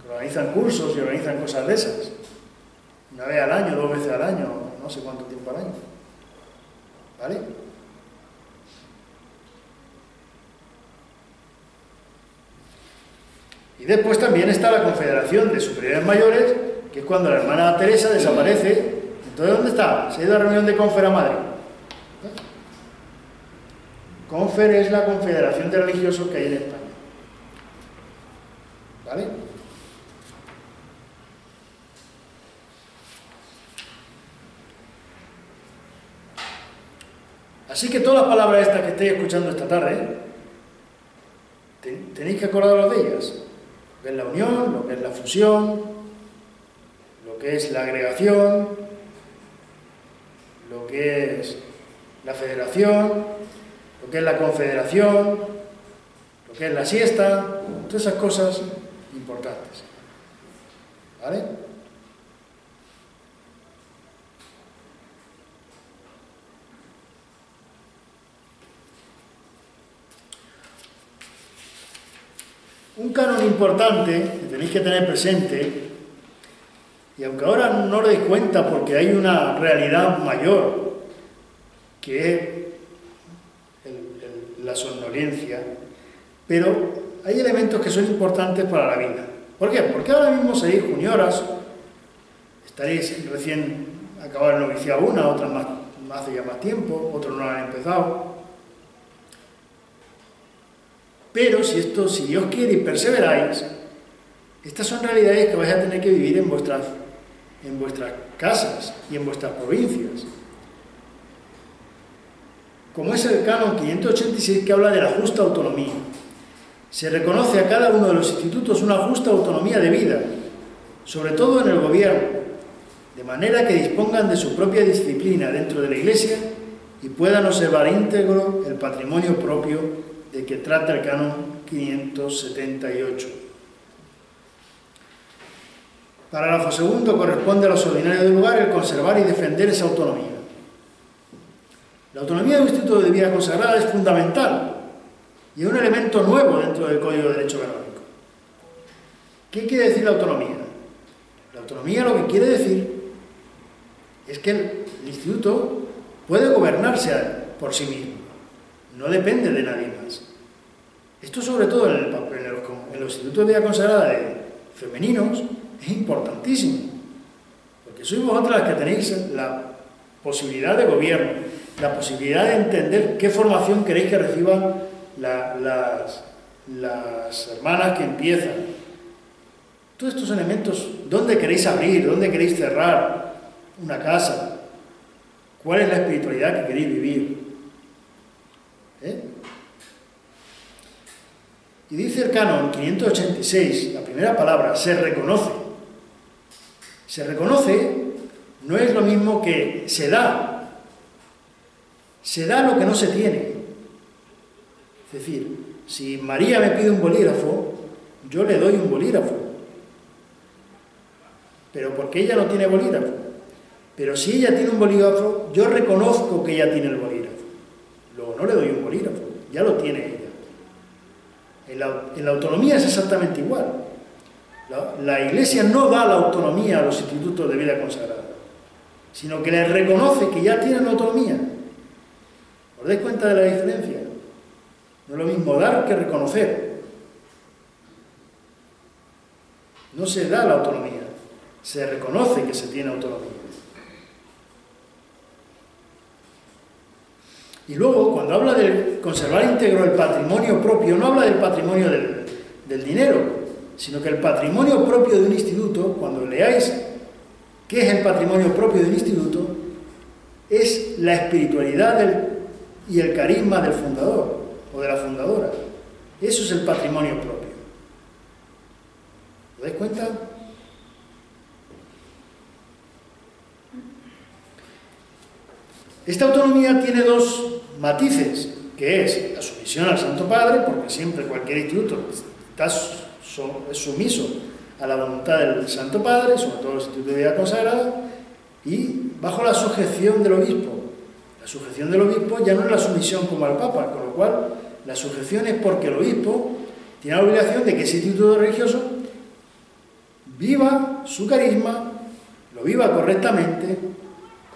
que organizan cursos y organizan cosas de esas. Una vez al año, 2 veces al año, no sé cuánto tiempo al año. ¿Vale? Y después también está la Confederación de Superiores Mayores, que es cuando la hermana Teresa desaparece. Entonces, ¿dónde está? Se ha ido a la reunión de Confer a Madrid. Confer es la confederación de religiosos que hay en España. ¿Vale? Así que todas las palabras estas que estáis escuchando esta tarde, tenéis que acordaros de ellas. Lo que es la unión, lo que es la fusión, lo que es la agregación, lo que es la federación, lo que es la confederación, lo que es la siesta, todas esas cosas importantes. ¿Vale? Un canon importante que tenéis que tener presente, y aunque ahora no os deis cuenta porque hay una realidad mayor, que es la somnolencia, pero hay elementos que son importantes para la vida. ¿Por qué? Porque ahora mismo seréis junioras, estaréis recién acabado el noviciado una, otras más, hace ya más tiempo, otros no han empezado. Pero si Dios quiere y perseveráis, estas son realidades que vais a tener que vivir en vuestras casas y en vuestras provincias. Como es el canon 586 que habla de la justa autonomía. Se reconoce a cada uno de los institutos una justa autonomía de vida, sobre todo en el gobierno, de manera que dispongan de su propia disciplina dentro de la Iglesia y puedan observar íntegro el patrimonio propio de que trata el canon 578. Para el Alfa II corresponde a los ordinarios del lugar el conservar y defender esa autonomía. La autonomía de un instituto de vida consagrada es fundamental y es un elemento nuevo dentro del Código de Derecho Canónico. ¿Qué quiere decir la autonomía? La autonomía lo que quiere decir es que el instituto puede gobernarse por sí mismo, no depende de nadie más. Esto sobre todo en los institutos de vida consagrada de femeninos es importantísimo, porque sois vosotras las que tenéis la posibilidad de gobierno, la posibilidad de entender qué formación queréis que reciban las hermanas que empiezan. Todos estos elementos, ¿dónde queréis abrir? ¿Dónde queréis cerrar una casa? ¿Cuál es la espiritualidad que queréis vivir? Y dice el canon 586, la primera palabra, se reconoce. Se reconoce no es lo mismo que se da. Se da lo que no se tiene. Es decir, si María me pide un bolígrafo, yo le doy un bolígrafo. Pero porque ella no tiene bolígrafo. Pero si ella tiene un bolígrafo, yo reconozco que ella tiene el bolígrafo. Luego no le doy un bolígrafo, ya lo tiene ella. En la autonomía es exactamente igual. La Iglesia no da la autonomía a los institutos de vida consagrada, sino que les reconoce que ya tienen autonomía. ¿Os dais cuenta de la diferencia? No es lo mismo dar que reconocer. No se da la autonomía, se reconoce que se tiene autonomía. Y luego, cuando habla de conservar íntegro el patrimonio propio, no habla del patrimonio del dinero, sino que el patrimonio propio de un instituto, cuando leáis qué es el patrimonio propio de un instituto, es la espiritualidad y el carisma del fundador o de la fundadora. Eso es el patrimonio propio. ¿Os dais cuenta? Esta autonomía tiene dos matices, que es la sumisión al Santo Padre, porque siempre cualquier instituto es sumiso a la voluntad del Santo Padre, sobre todo los institutos de vida consagrada, y bajo la sujeción del obispo. La sujeción del obispo ya no es la sumisión como al Papa, con lo cual la sujeción es porque el obispo tiene la obligación de que ese instituto religioso viva su carisma, lo viva correctamente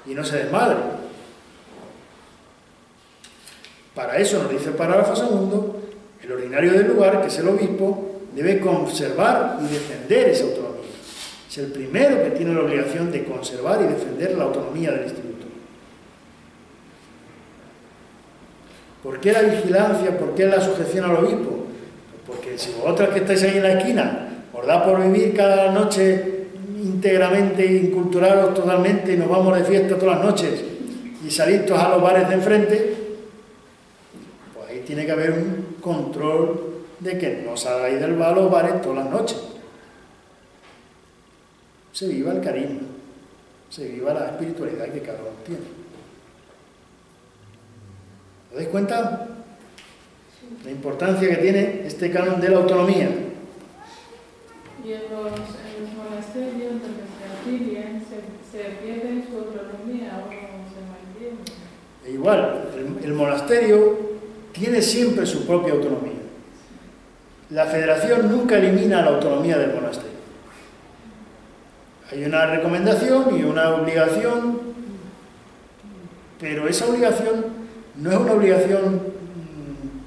y no se desmadre. Para eso, nos dice el parágrafo segundo, el ordinario del lugar, que es el obispo, debe conservar y defender esa autonomía. Es el primero que tiene la obligación de conservar y defender la autonomía del instituto. ¿Por qué la vigilancia? ¿Por qué la sujeción al obispo? Porque si vosotras que estáis ahí en la esquina os da por vivir cada noche íntegramente, inculturados totalmente, y nos vamos de fiesta todas las noches y salir todos a los bares de enfrente, pues ahí tiene que haber un control de que no salgáis del bar a los bares todas las noches. Se viva el carisma, se viva la espiritualidad que cada uno tiene. ¿Os dais cuenta? La importancia que tiene este canon de la autonomía. Y en los monasterios donde se afilian, ¿se pierde su autonomía o se mantiene? Igual, el monasterio tiene siempre su propia autonomía. La federación nunca elimina la autonomía del monasterio. Hay una recomendación y una obligación, pero esa obligación no es una obligación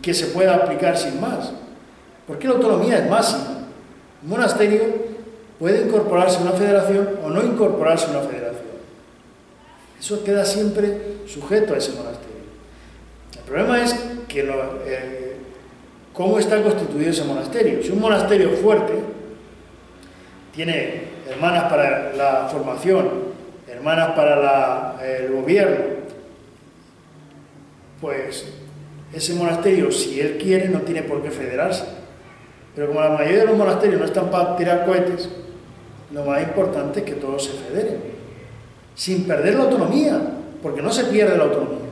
que se pueda aplicar sin más, porque la autonomía es máxima. Un monasterio puede incorporarse a una federación o no incorporarse a una federación. Eso queda siempre sujeto a ese monasterio. El problema es que cómo está constituido ese monasterio. Si un monasterio fuerte tiene hermanas para la formación, hermanas para el gobierno, pues ese monasterio, si él quiere, no tiene por qué federarse. Pero como la mayoría de los monasterios no están para tirar cohetes, lo más importante es que todos se federen, sin perder la autonomía, porque no se pierde la autonomía.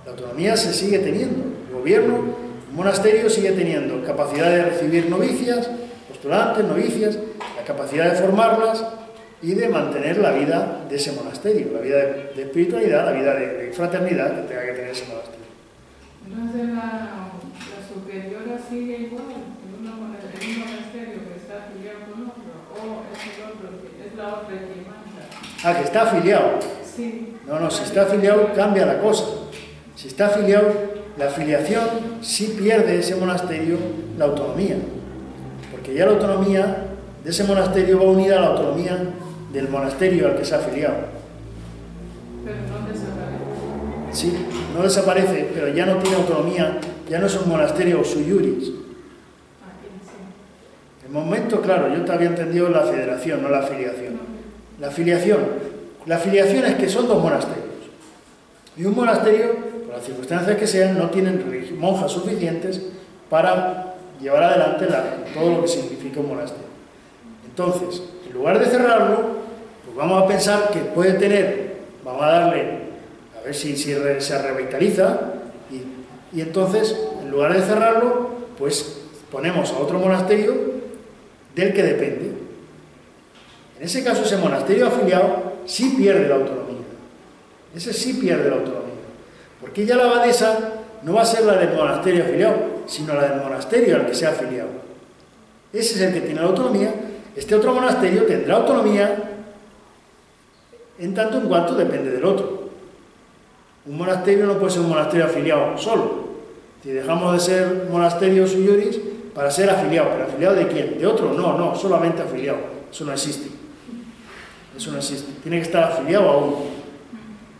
La autonomía se sigue teniendo. El gobierno, el monasterio sigue teniendo capacidad de recibir novicias, postulantes, novicias, la capacidad de formarlas y de mantener la vida de ese monasterio, la vida de espiritualidad, la vida de fraternidad que tenga que tener ese monasterio. Entonces la superiora sigue igual en un monasterio que está afiliado con otro, o es el otro, es la otra que manda. Ah, que está afiliado. Sí. No, si está afiliado cambia la cosa. Si está afiliado, la afiliación sí pierde ese monasterio la autonomía, porque ya la autonomía de ese monasterio va unida a la autonomía del monasterio al que se ha afiliado. Pero no desaparece. Sí, no desaparece, pero ya no tiene autonomía, ya no es un monasterio sui iuris, El momento, claro, yo te había entendido la federación, no la afiliación. La afiliación es que son dos monasterios. Y un monasterio, por las circunstancias que sean, no tienen monjas suficientes para llevar adelante todo lo que significa un monasterio. Entonces, en lugar de cerrarlo, pues vamos a pensar que puede tener, vamos a darle, a ver si se revitaliza, y entonces, en lugar de cerrarlo, pues ponemos a otro monasterio del que depende. En ese caso, ese monasterio afiliado sí pierde la autonomía. Ese sí pierde la autonomía. Porque ya la abadesa no va a ser la del monasterio afiliado, sino la del monasterio al que sea afiliado. Ese es el que tiene la autonomía. Este otro monasterio tendrá autonomía en tanto en cuanto depende del otro. Un monasterio no puede ser un monasterio afiliado solo. Si dejamos de ser monasterio sui iuris para ser afiliado. ¿Pero afiliado de quién? ¿De otro? No, solamente afiliado. Eso no existe. Eso no existe. Tiene que estar afiliado a uno.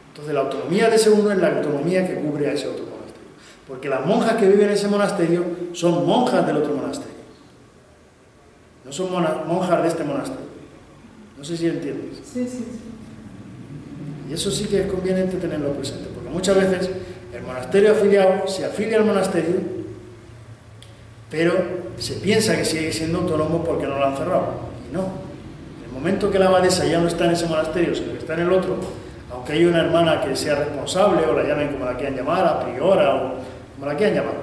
Entonces la autonomía de ese uno es la autonomía que cubre a ese otro monasterio. Porque las monjas que viven en ese monasterio son monjas del otro monasterio. No son monjas de este monasterio. No sé si entiendes. Sí. Y eso sí que es conveniente tenerlo presente. Porque muchas veces el monasterio afiliado se afilia al monasterio, pero se piensa que sigue siendo autónomo porque no lo han cerrado. Y no. En el momento que la abadesa ya no está en ese monasterio, sino que está en el otro, aunque hay una hermana que sea responsable, o la llamen como la quieran llamar, a priora, o como la quieran llamar,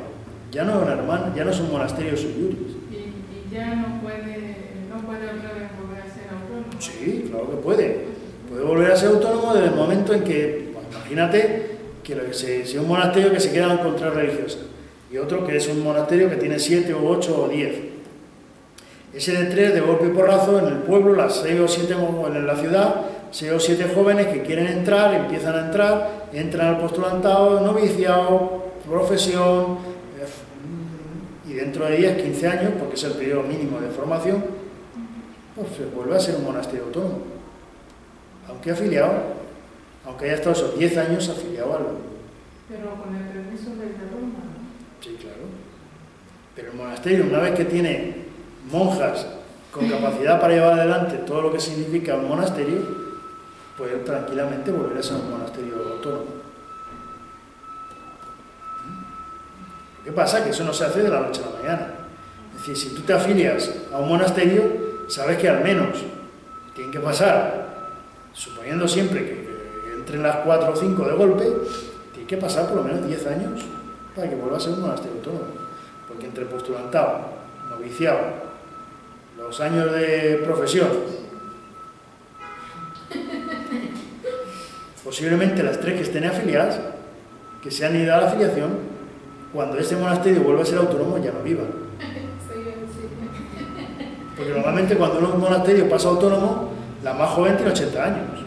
ya no es una hermana, ya no es un monasterio sui iuris. ¿Y ya no puede otra vez volver a ser autónomo? Sí, claro que puede. Puede volver a ser autónomo desde el momento en que, bueno, imagínate que si un monasterio que se queda en contrarreligiosa y otro que es un monasterio que tiene 7 o 8 o 10. Ese de 3, de golpe y porrazo, en el pueblo, las 6 o 7, en la ciudad, 6 o 7 jóvenes que quieren entrar, empiezan a entrar, entran al postulantado, noviciado, profesión, y dentro de 10, 15 años, porque es el periodo mínimo de formación, pues se vuelve a ser un monasterio autónomo. Aunque afiliado, aunque haya estado esos 10 años afiliado al... Pero con el permiso de Roma, ¿no? Sí, claro. Pero el monasterio, una vez que tiene monjas con capacidad para llevar adelante todo lo que significa un monasterio, puede tranquilamente volver a ser un monasterio autónomo. ¿Qué pasa? Que eso no se hace de la noche a la mañana. Es decir, si tú te afilias a un monasterio, sabes que al menos tienen que pasar, suponiendo siempre que entren las 4 o 5 de golpe, tiene que pasar por lo menos 10 años para que vuelva a ser un monasterio autónomo. Porque entre postulantado, noviciado, los años de profesión, posiblemente las 3 que estén afiliadas, que se han ido a la afiliación, cuando ese monasterio vuelva a ser autónomo ya no vivan. Porque normalmente cuando un monasterio pasa autónomo, la más joven tiene 80 años.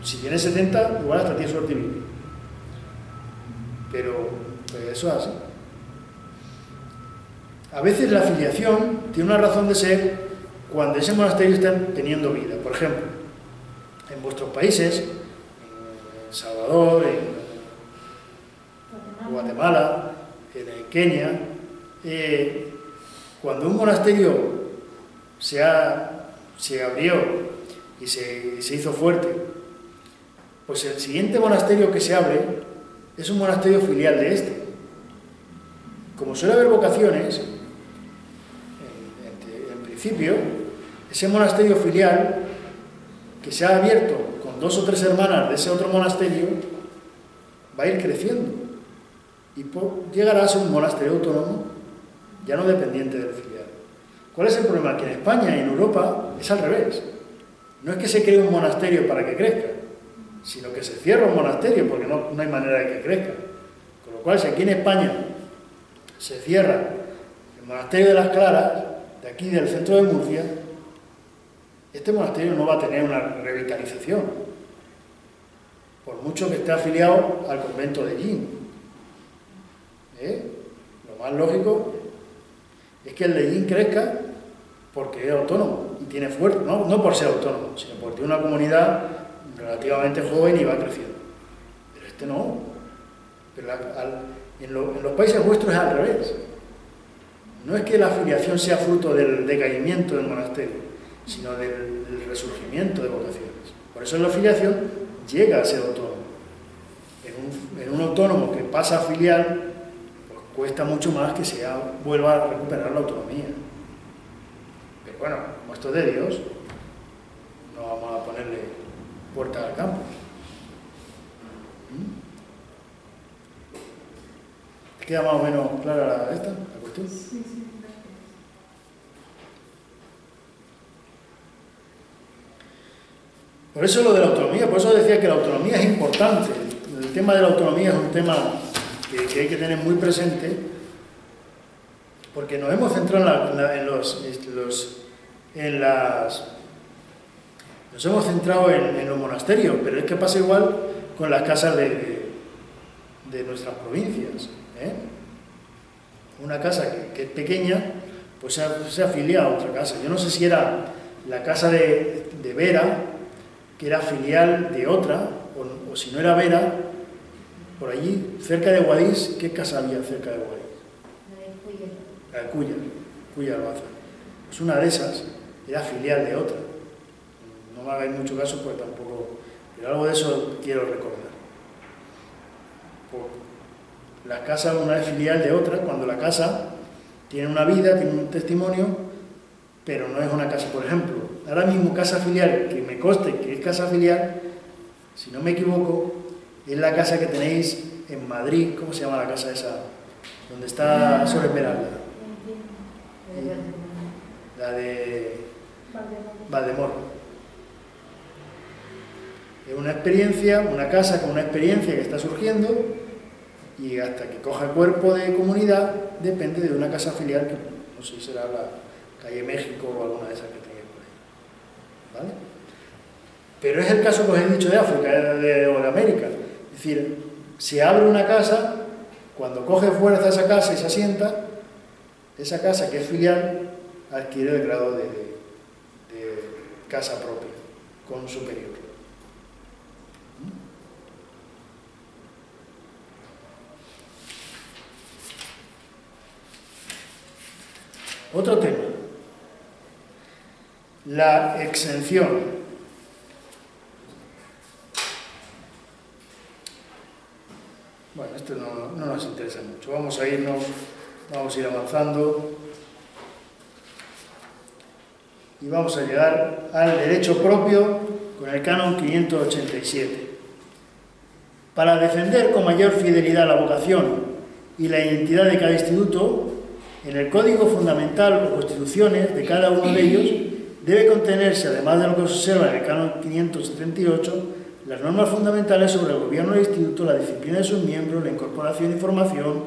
Si tiene 70, igual hasta tiene suerte y vive. Pero eso es así. A veces la afiliación tiene una razón de ser cuando ese monasterio está teniendo vida. Por ejemplo, en vuestros países, en El Salvador, en Guatemala, en Kenia, cuando un monasterio se abrió y se hizo fuerte, pues el siguiente monasterio que se abre es un monasterio filial de este. Como suele haber vocaciones, en principio, ese monasterio filial que se ha abierto con 2 o 3 hermanas de ese otro monasterio va a ir creciendo y llegará a ser un monasterio autónomo, ya no dependiente del filial. ¿Cuál es el problema? Que en España y en Europa es al revés. No es que se cree un monasterio para que crezca, sino que se cierra un monasterio porque no hay manera de que crezca. Con lo cual, si aquí en España se cierra el monasterio de las Claras, de aquí del centro de Murcia, este monasterio no va a tener una revitalización, por mucho que esté afiliado al convento de Yin. Lo más lógico es que el de Yin crezca porque es autónomo y tiene fuerza, no por ser autónomo, sino porque tiene una comunidad relativamente joven y va creciendo. Pero este no. Pero en los países vuestros es al revés. no es que la filiación sea fruto del decaimiento del monasterio, sino del resurgimiento de vocaciones. Por eso la filiación llega a ser autónomo. En un autónomo que pasa a filial, pues cuesta mucho más que vuelva a recuperar la autonomía. Pero bueno, como esto es de Dios, no vamos a ponerle puertas al campo. ¿Queda más o menos clara la cuestión? Sí, sí, gracias. Por eso lo de la autonomía, por eso decía que la autonomía es importante. El tema de la autonomía es un tema que hay que tener muy presente, porque nos hemos centrado nos hemos centrado en los monasterios, pero es que pasa igual con las casas de nuestras provincias. Una casa que es pequeña, pues se afilia a otra casa. Yo no sé si era la casa de Vera, que era filial de otra, o si no era Vera, por allí, cerca de Guadix. ¿Qué casa había cerca de Guadix? La de Cuya Albaza. Pues una de esas era filial de otra. No me hagáis mucho caso porque tampoco, pero algo de eso quiero recordar. La casa una es filial de otra, cuando la casa tiene una vida, tiene un testimonio, pero no es una casa. Por ejemplo, ahora mismo casa filial, que me conste que es casa filial, si no me equivoco, es la casa que tenéis en Madrid. ¿Cómo se llama la casa esa? Donde está Sor Esmeralda. La de Valdemoro. Es una experiencia, una casa con una experiencia que está surgiendo, y hasta que coja cuerpo de comunidad depende de una casa filial que no sé si será la calle México o alguna de esas que tenéis por ahí. ¿Vale? Pero es el caso que os he dicho de África o de América. Es decir, se abre una casa, cuando coge fuerza esa casa y se asienta, esa casa que es filial adquiere el grado de casa propia, con superior. Otro tema, la exención. Bueno, esto no nos interesa mucho. Vamos a ir avanzando y vamos a llegar al derecho propio con el canon 587. Para defender con mayor fidelidad la vocación y la identidad de cada instituto, en el Código Fundamental o Constituciones de cada uno de ellos debe contenerse, además de lo que se observa en el canon 578, las normas fundamentales sobre el gobierno del instituto, la disciplina de sus miembros, la incorporación y formación,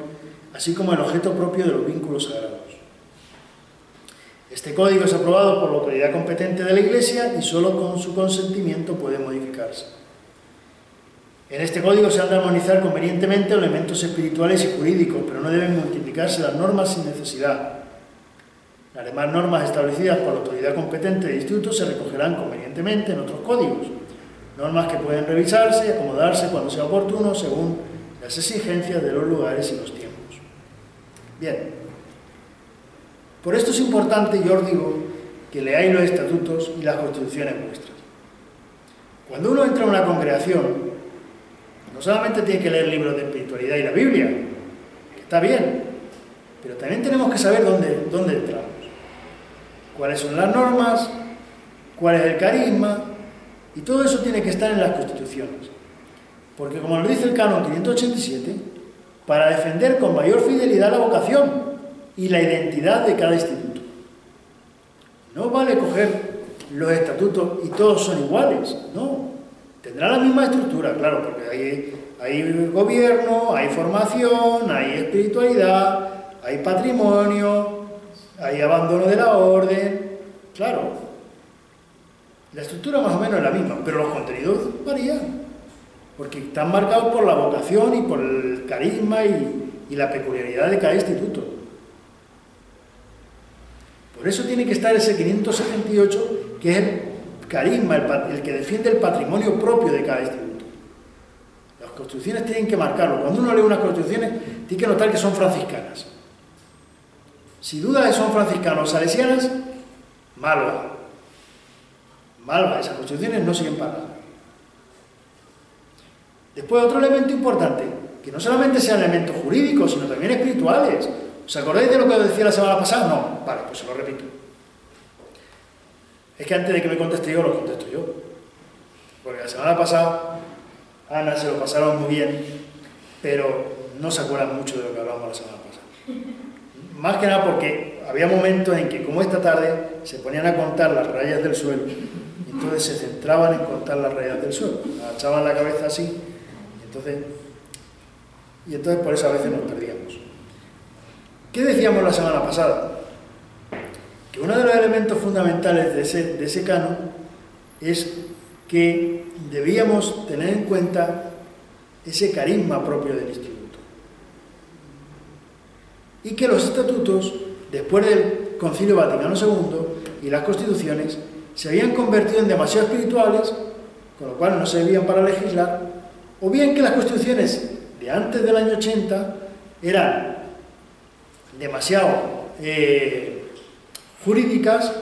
así como el objeto propio de los vínculos sagrados. Este código es aprobado por la autoridad competente de la Iglesia y solo con su consentimiento puede modificarse. En este código se han de armonizar convenientemente elementos espirituales y jurídicos, pero no deben multiplicarse las normas sin necesidad. Las demás normas establecidas por la autoridad competente del instituto se recogerán convenientemente en otros códigos, normas que pueden revisarse y acomodarse cuando sea oportuno según las exigencias de los lugares y los tiempos. Bien, por esto es importante, yo os digo, que leáis los estatutos y las constituciones vuestras. Cuando uno entra a una congregación, no solamente tiene que leer libros de espiritualidad y la Biblia, que está bien, pero también tenemos que saber dónde entramos, cuáles son las normas, cuál es el carisma, y todo eso tiene que estar en las constituciones. Porque como nos dice el canon 587, para defender con mayor fidelidad la vocación y la identidad de cada instituto. No vale coger los estatutos y todos son iguales, no. Tendrá la misma estructura, claro, porque hay gobierno, hay formación, hay espiritualidad, hay patrimonio, hay abandono de la orden, claro. La estructura más o menos es la misma, pero los contenidos varían, porque están marcados por la vocación y por el carisma y la peculiaridad de cada instituto. Por eso tiene que estar ese 578, que es el carisma, el que defiende el patrimonio propio de cada instituto. Las constituciones tienen que marcarlo. Cuando uno lee unas constituciones, tiene que notar que son franciscanas. Si duda que son franciscanos o salesianas, malva. Malva, esas constituciones no sirven para nada. Después, otro elemento importante, que no solamente sean elementos jurídicos, sino también espirituales. ¿Os acordáis de lo que os decía la semana pasada? No, vale, pues se lo repito. Es que antes de que me conteste yo, lo contesto yo. Porque la semana pasada, Ana se lo pasaron muy bien, pero no se acuerdan mucho de lo que hablamos la semana pasada. Más que nada porque había momentos en que, como esta tarde, se ponían a contar las rayas del suelo, y entonces se centraban en contar las rayas del suelo, agachaban la cabeza así, y entonces por eso a veces nos perdíamos. ¿Qué decíamos la semana pasada? Que uno de los elementos fundamentales de ese canon es que debíamos tener en cuenta ese carisma propio del instituto. Y que los estatutos, después del Concilio Vaticano II y las constituciones, se habían convertido en demasiado espirituales, con lo cual no servían para legislar, o bien que las constituciones de antes del año 80 eran demasiado jurídicas,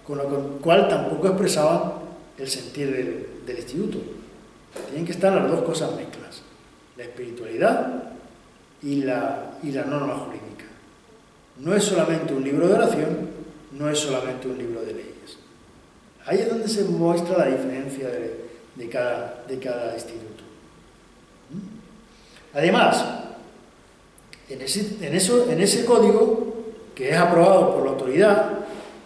con lo cual tampoco expresaban el sentir del instituto. Tienen que estar las dos cosas mezclas, la espiritualidad y la norma jurídica. No es solamente un libro de oración, no es solamente un libro de leyes. Ahí es donde se muestra la diferencia de cada instituto. Además, en ese código, que es aprobado por la autoridad,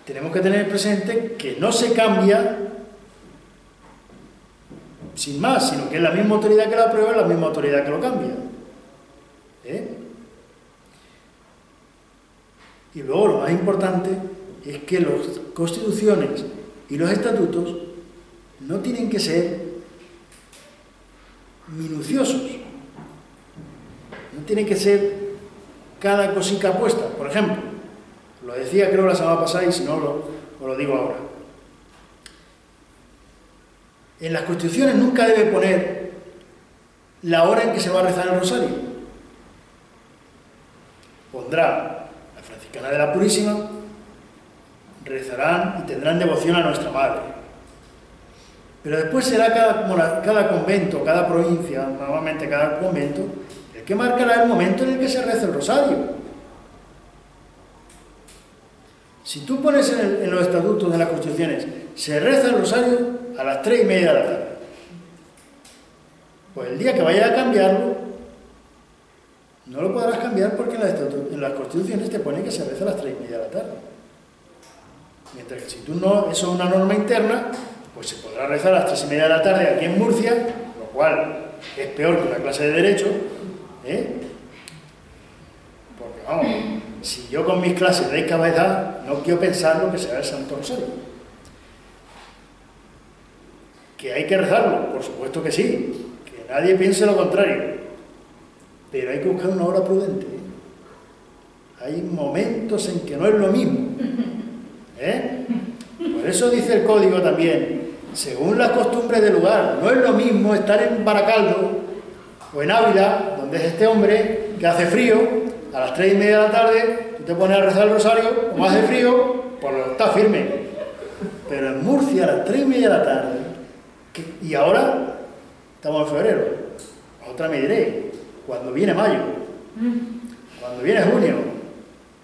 tenemos que tener presente que no se cambia sin más, sino que es la misma autoridad que lo aprueba, la misma autoridad que lo cambia. Y luego lo más importante es que las constituciones y los estatutos no tienen que ser minuciosos, no tiene que ser cada cosita puesta. Por ejemplo, lo decía creo la semana pasada y si no os lo digo ahora. En las constituciones nunca debe poner la hora en que se va a rezar el rosario. Pondrá la franciscana de la Purísima, rezarán y tendrán devoción a nuestra Madre. Pero después será cada convento, cada provincia, normalmente cada convento, el que marcará el momento en el que se reza el rosario. Si tú pones en los estatutos de las constituciones, se reza el rosario a las 3:30 de la tarde, pues el día que vayas a cambiarlo, no lo podrás cambiar porque en las constituciones te pone que se reza a las 3:30 de la tarde. Mientras que si tú no, eso es una norma interna, pues se podrá rezar a las 3:30 de la tarde aquí en Murcia, lo cual es peor que una clase de Derecho, porque vamos, si yo con mis clases de discapacidad no quiero pensar lo que será el Santo Rosario. Que hay que rezarlo, por supuesto que sí, que nadie piense lo contrario, pero hay que buscar una hora prudente. Hay momentos en que no es lo mismo. Por eso dice el código también, según las costumbres del lugar, no es lo mismo estar en Baracaldo o en Ávila, donde es este hombre, que hace frío, a las 3:30 de la tarde, tú te pones a rezar el rosario, como hace frío, pues está firme. Pero en Murcia, a las 3:30 de la tarde, y ahora estamos en febrero, otra me diré, cuando viene mayo, cuando viene junio,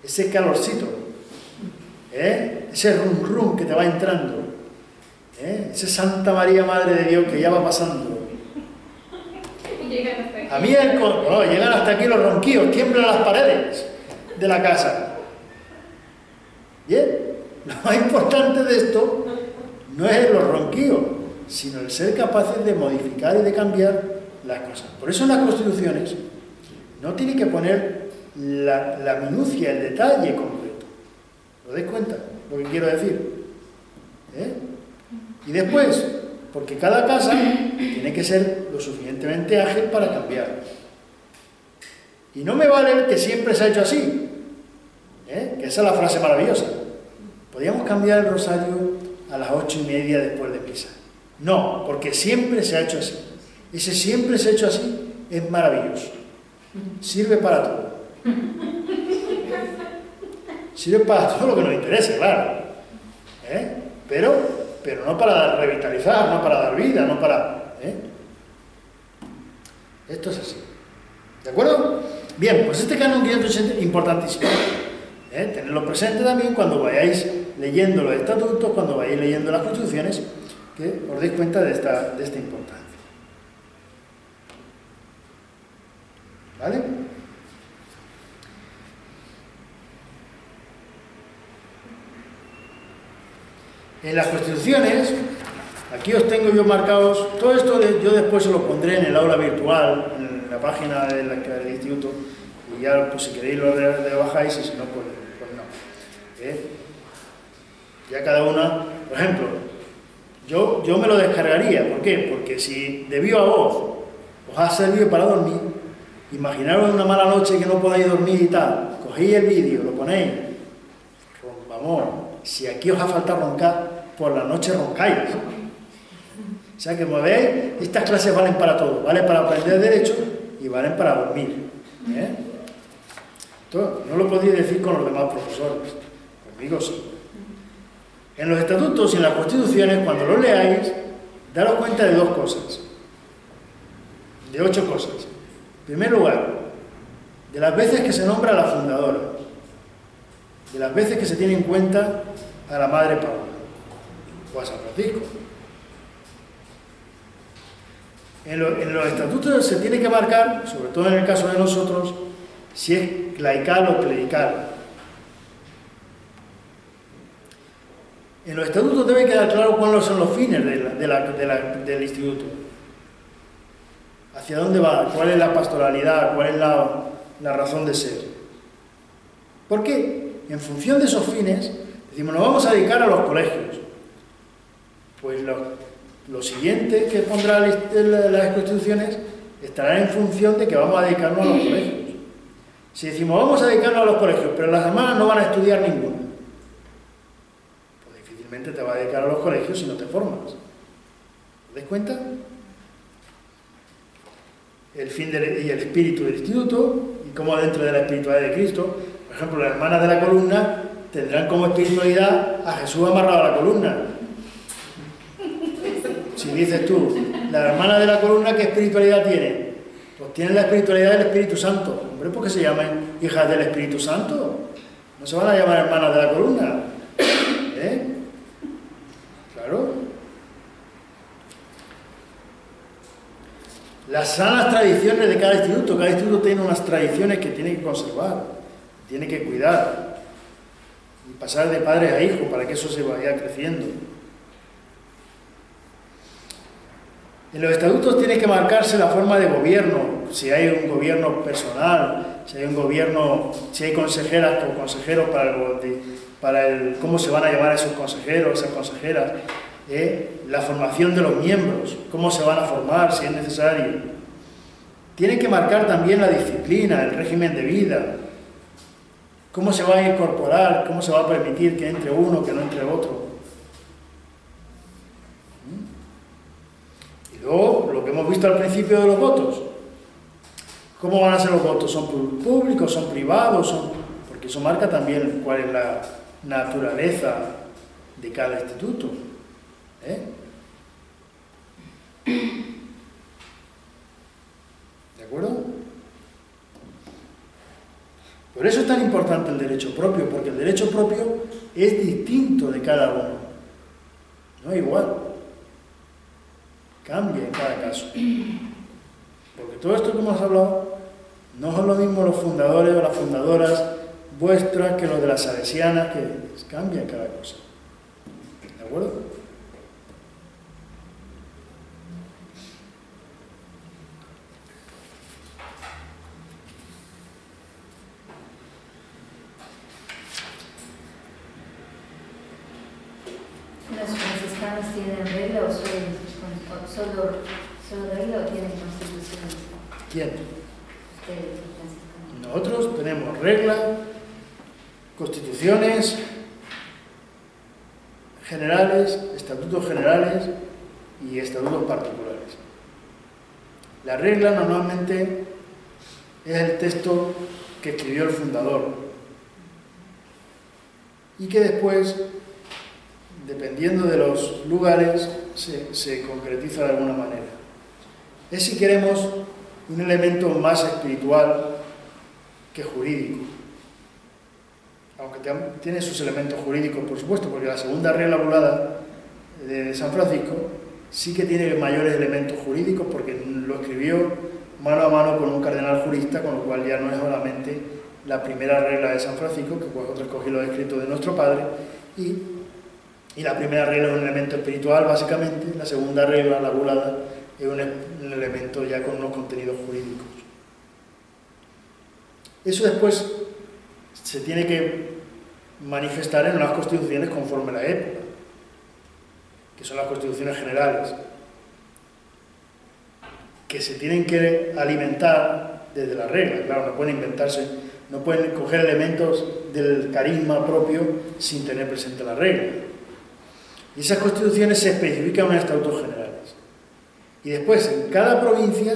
ese calorcito, ese rum rum que te va entrando, ese Santa María Madre de Dios que ya va pasando. A mí llegan hasta aquí los ronquillos, tiemblan las paredes de la casa. Bien, lo más importante de esto no es los ronquillos, sino el ser capaces de modificar y de cambiar las cosas. Por eso en las constituciones no tiene que poner la minucia, el detalle completo. ¿Lo dais cuenta? Lo que quiero decir. Y después, porque cada casa tiene que ser lo suficientemente ágil para cambiar. Y no me vale el que siempre se ha hecho así, que esa es la frase maravillosa. Podríamos cambiar el rosario a las 8:30 después de misa. No, porque siempre se ha hecho así. Ese siempre se ha hecho así es maravilloso. Sirve para todo. sirve para todo lo que nos interese, claro. Pero no para revitalizar, no para dar vida, no para... Esto es así. ¿De acuerdo? Bien, pues este canon 580 es importantísimo. Tenerlo presente también cuando vayáis leyendo los estatutos, cuando vayáis leyendo las constituciones, que os deis cuenta de esta importancia. ¿Vale? En las constituciones, aquí os tengo yo marcados, todo esto yo después se lo pondré en el aula virtual, en la página del instituto, y ya pues si queréis lo bajáis y si no, pues no. Ya cada una, por ejemplo, yo me lo descargaría, ¿por qué? Porque si de viva voz os ha servido para dormir, imaginaros una mala noche que no podáis dormir y tal, cogéis el vídeo, lo ponéis, vamos, si aquí os ha faltado roncar, por la noche roncáis. O sea que, como veis, estas clases valen para todo, valen para aprender derecho y valen para dormir. Esto no lo podéis decir con los demás profesores, conmigo sí. En los estatutos y en las constituciones, cuando lo leáis, daros cuenta de 2 cosas, de 8 cosas. En primer lugar, de las veces que se nombra a la fundadora, de las veces que se tiene en cuenta a la Madre Paula o a San Francisco. En los estatutos se tiene que marcar, sobre todo en el caso de nosotros, si es laical o clerical. En los estatutos debe quedar claro cuáles son los fines del instituto. Hacia dónde va, cuál es la pastoralidad, cuál es la razón de ser. ¿Por qué? En función de esos fines, decimos, nos vamos a dedicar a los colegios. Pues lo siguiente que pondrá las constituciones estará en función de que vamos a dedicarnos a los colegios. Si decimos, vamos a dedicarnos a los colegios, pero las hermanas no van a estudiar ninguno, pues difícilmente te vas a dedicar a los colegios si no te formas. ¿Te das cuenta? El fin y el espíritu del instituto, y cómo dentro de la espiritualidad de Cristo, por ejemplo, las hermanas de la columna tendrán como espiritualidad a Jesús amarrado a la columna. Si dices tú, la hermana de la columna, ¿qué espiritualidad tiene? Pues tienen la espiritualidad del Espíritu Santo. Hombre, ¿por qué se llaman hijas del Espíritu Santo? No se van a llamar hermanas de la columna. Claro. Las sanas tradiciones de cada instituto tiene unas tradiciones que tiene que conservar, tiene que cuidar y pasar de padre a hijo para que eso se vaya creciendo. En los estatutos tiene que marcarse la forma de gobierno, si hay un gobierno personal, si hay consejeras o consejeros cómo se van a llamar esos consejeros, esas consejeras, la formación de los miembros, cómo se van a formar, si es necesario. Tiene que marcar también la disciplina, el régimen de vida, cómo se va a incorporar, cómo se va a permitir que entre uno, que no entre otro. Y luego, lo que hemos visto al principio de los votos. ¿Cómo van a ser los votos? ¿Son públicos, son privados? Porque eso marca también cuál es la naturaleza de cada instituto. ¿De acuerdo? Por eso es tan importante el derecho propio, porque el derecho propio es distinto de cada uno. No es igual. Cambia en cada caso. Porque todo esto que hemos hablado no son lo mismo los fundadores o las fundadoras vuestras que los de las salesianas, que cambia en cada cosa. ¿De acuerdo? ¿Los franciscanos tienen regla o solo regla o tienen constituciones? ¿Quién? Ustedes, los franciscanos. Nosotros tenemos regla, constituciones generales, estatutos generales y estatutos particulares. La regla normalmente es el texto que escribió el fundador. y que después, dependiendo de los lugares, se concretiza de alguna manera. Es, si queremos, un elemento más espiritual que jurídico, aunque tiene sus elementos jurídicos, por supuesto, porque la segunda regla bulada de San Francisco sí que tiene mayores elementos jurídicos, porque lo escribió mano a mano con un cardenal jurista, con lo cual ya no es solamente la primera regla de San Francisco, que vosotros cogéis los escritos de nuestro Padre, y la primera regla es un elemento espiritual, básicamente. La segunda regla, la bulada, es un elemento ya con unos contenidos jurídicos. Eso después se tiene que manifestar en unas constituciones conforme a la época, que son las constituciones generales, que se tienen que alimentar desde la regla. Claro, no pueden inventarse, no pueden coger elementos del carisma propio sin tener presente la regla. Y esas constituciones se especifican en estatutos generales. Y después, en cada provincia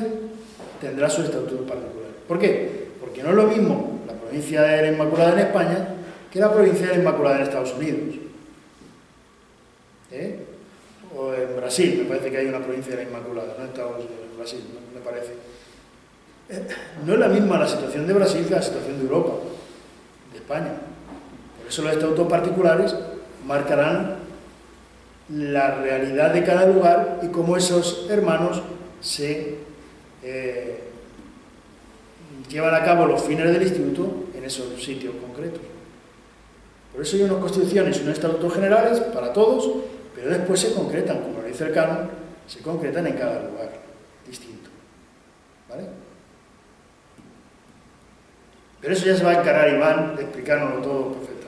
tendrá su estatuto particular. ¿Por qué? Porque no es lo mismo la provincia de la Inmaculada en España que la provincia de la Inmaculada en Estados Unidos. O en Brasil, me parece que hay una provincia de la Inmaculada, no en Estados Unidos, en Brasil, me parece. No es la misma la situación de Brasil que la situación de Europa, de España. Por eso los estatutos particulares marcarán la realidad de cada lugar y cómo esos hermanos se llevan a cabo los fines del instituto en esos sitios concretos. Por eso hay unas constituciones y unos estatutos generales para todos, pero después se concretan, como lo dice el canon, se concretan en cada lugar distinto. ¿Vale? Pero eso ya se va a encargar Iván de explicárnoslo todo perfectamente.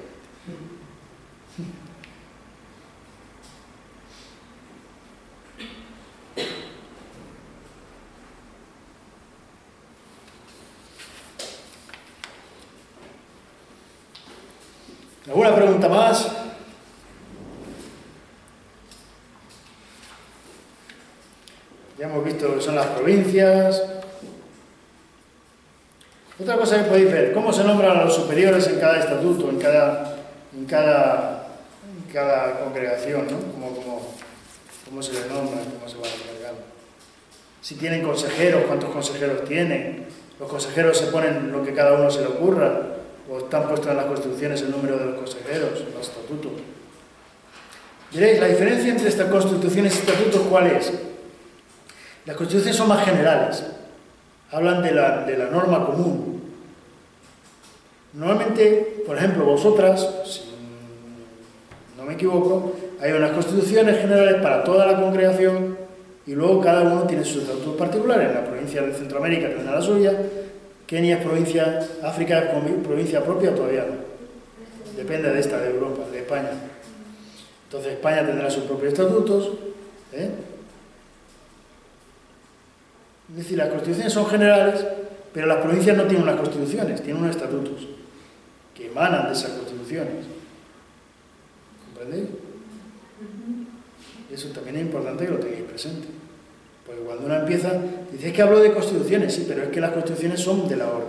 ¿Alguna pregunta más? Ya hemos visto lo que son las provincias. Otra cosa que podéis ver, cómo se nombran a los superiores en cada estatuto, en cada congregación, ¿no? Cómo se les nombra, cómo se va encargando. Si tienen consejeros, cuántos consejeros tienen. Los consejeros se ponen lo que cada uno se le ocurra, o están puestos en las constituciones el número de los consejeros, en los estatutos. Diréis, la diferencia entre estas constituciones y estatutos, ¿cuál es? Las constituciones son más generales, hablan de la norma común. Normalmente, por ejemplo, vosotras, si no me equivoco, hay unas constituciones generales para toda la congregación y luego cada uno tiene sus estatutos particulares. En la provincia de Centroamérica tendrá la suya, Kenia es provincia, África es provincia propia, todavía no. Depende de esta, de Europa, de España. Entonces España tendrá sus propios estatutos. Es decir, las constituciones son generales, pero las provincias no tienen unas constituciones, tienen unos estatutos que emanan de esas constituciones. ¿Comprendéis? Eso también es importante que lo tengáis presente. Porque cuando uno empieza, dice, es que hablo de constituciones, sí, pero es que las constituciones son de la orden,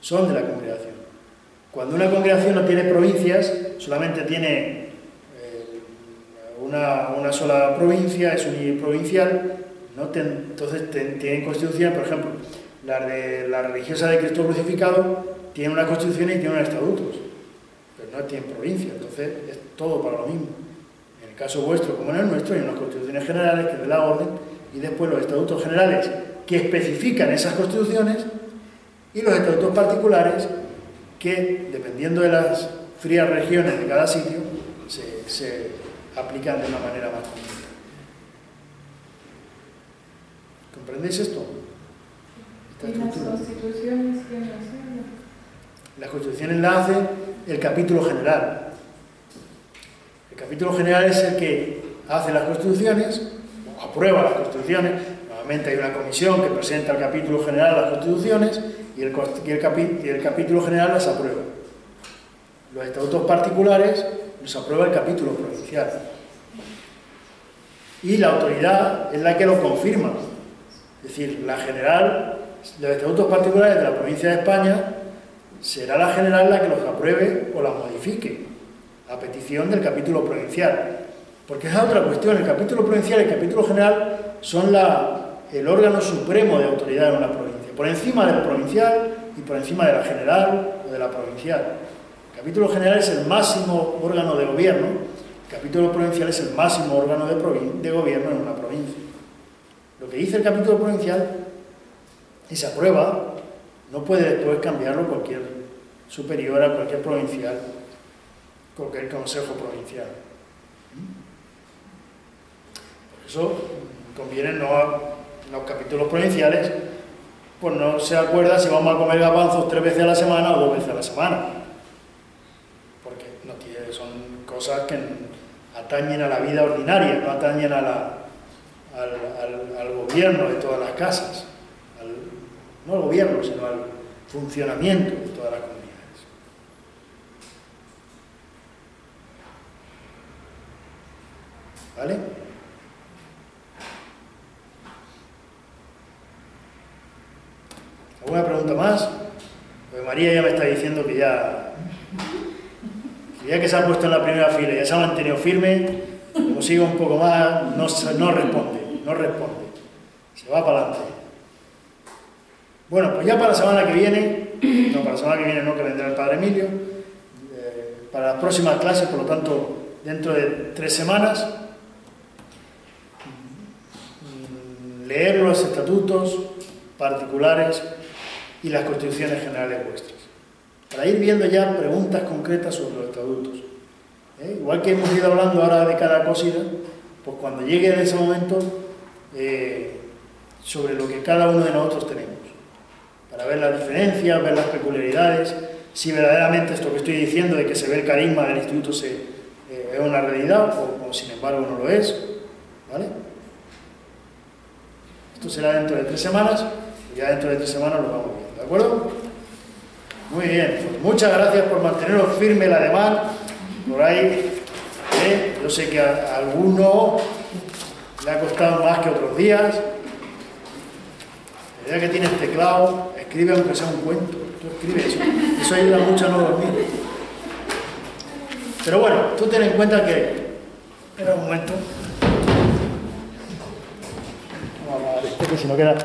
son de la congregación. Cuando una congregación no tiene provincias, solamente tiene una sola provincia, es uniprovincial, entonces tienen constituciones, por ejemplo, la religiosa de Cristo crucificado tiene una constitución y tiene unos estatutos, pero no tienen provincia, entonces es todo para lo mismo. En el caso vuestro, como en el nuestro, hay unas constituciones generales que es de la orden, y después los estatutos generales que especifican esas constituciones y los estatutos particulares que, dependiendo de las frías regiones de cada sitio, se aplican de una manera más concreta. ¿Comprendéis esto? ¿Y las constituciones quién las hace? Las constituciones las hace el capítulo general. El capítulo general es el que hace las constituciones, aprueba las constituciones. Normalmente hay una comisión que presenta el capítulo general las constituciones y el capítulo general las aprueba. Los estatutos particulares los aprueba el capítulo provincial. Y la autoridad es la que lo confirma. Es decir, la general, los estatutos particulares de la provincia de España, será la general la que los apruebe o las modifique. a petición del capítulo provincial. Porque es otra cuestión, el capítulo provincial y el capítulo general son el órgano supremo de autoridad en una provincia, por encima del provincial y por encima de la general o de la provincial. El capítulo general es el máximo órgano de gobierno, el capítulo provincial es el máximo órgano de gobierno en una provincia. Lo que dice el capítulo provincial y se aprueba, no puede después cambiarlo cualquier superior a cualquier provincial, cualquier consejo provincial. Por eso conviene en los capítulos provinciales, pues no se acuerda si vamos a comer garbanzos 3 veces a la semana o 2 veces a la semana, porque son cosas que atañen a la vida ordinaria, no atañen al gobierno de todas las casas, no al gobierno, sino al funcionamiento de todas las comunidades. ¿Vale? ¿Alguna pregunta más? Pues María ya me está diciendo que ya que se ha puesto en la primera fila y ya se ha mantenido firme, como siga un poco más, no responde, se va para adelante. Bueno, pues ya para la semana que viene, que vendrá el Padre Emilio, para las próximas clases, por lo tanto, dentro de 3 semanas, leer los estatutos particulares y las constituciones generales vuestras, para ir viendo ya preguntas concretas sobre los estatutos. Igual que hemos ido hablando ahora de cada cosita, pues cuando llegue en ese momento, sobre lo que cada uno de nosotros tenemos, para ver las diferencias, ver las peculiaridades, si verdaderamente esto que estoy diciendo de que se ve el carisma del instituto es una realidad o sin embargo no lo es, ¿vale? Esto será dentro de 3 semanas, y ya dentro de 3 semanas lo vamos viendo, ¿de acuerdo? Muy bien, pues muchas gracias por manteneros firme el ademán, por ahí, yo sé que a alguno le ha costado más que otros días. La idea que tienes teclado, escribe aunque sea un cuento, tú escribes eso ayuda mucho a no dormir. Pero bueno, tú ten en cuenta que, espera un momento, que si no queda...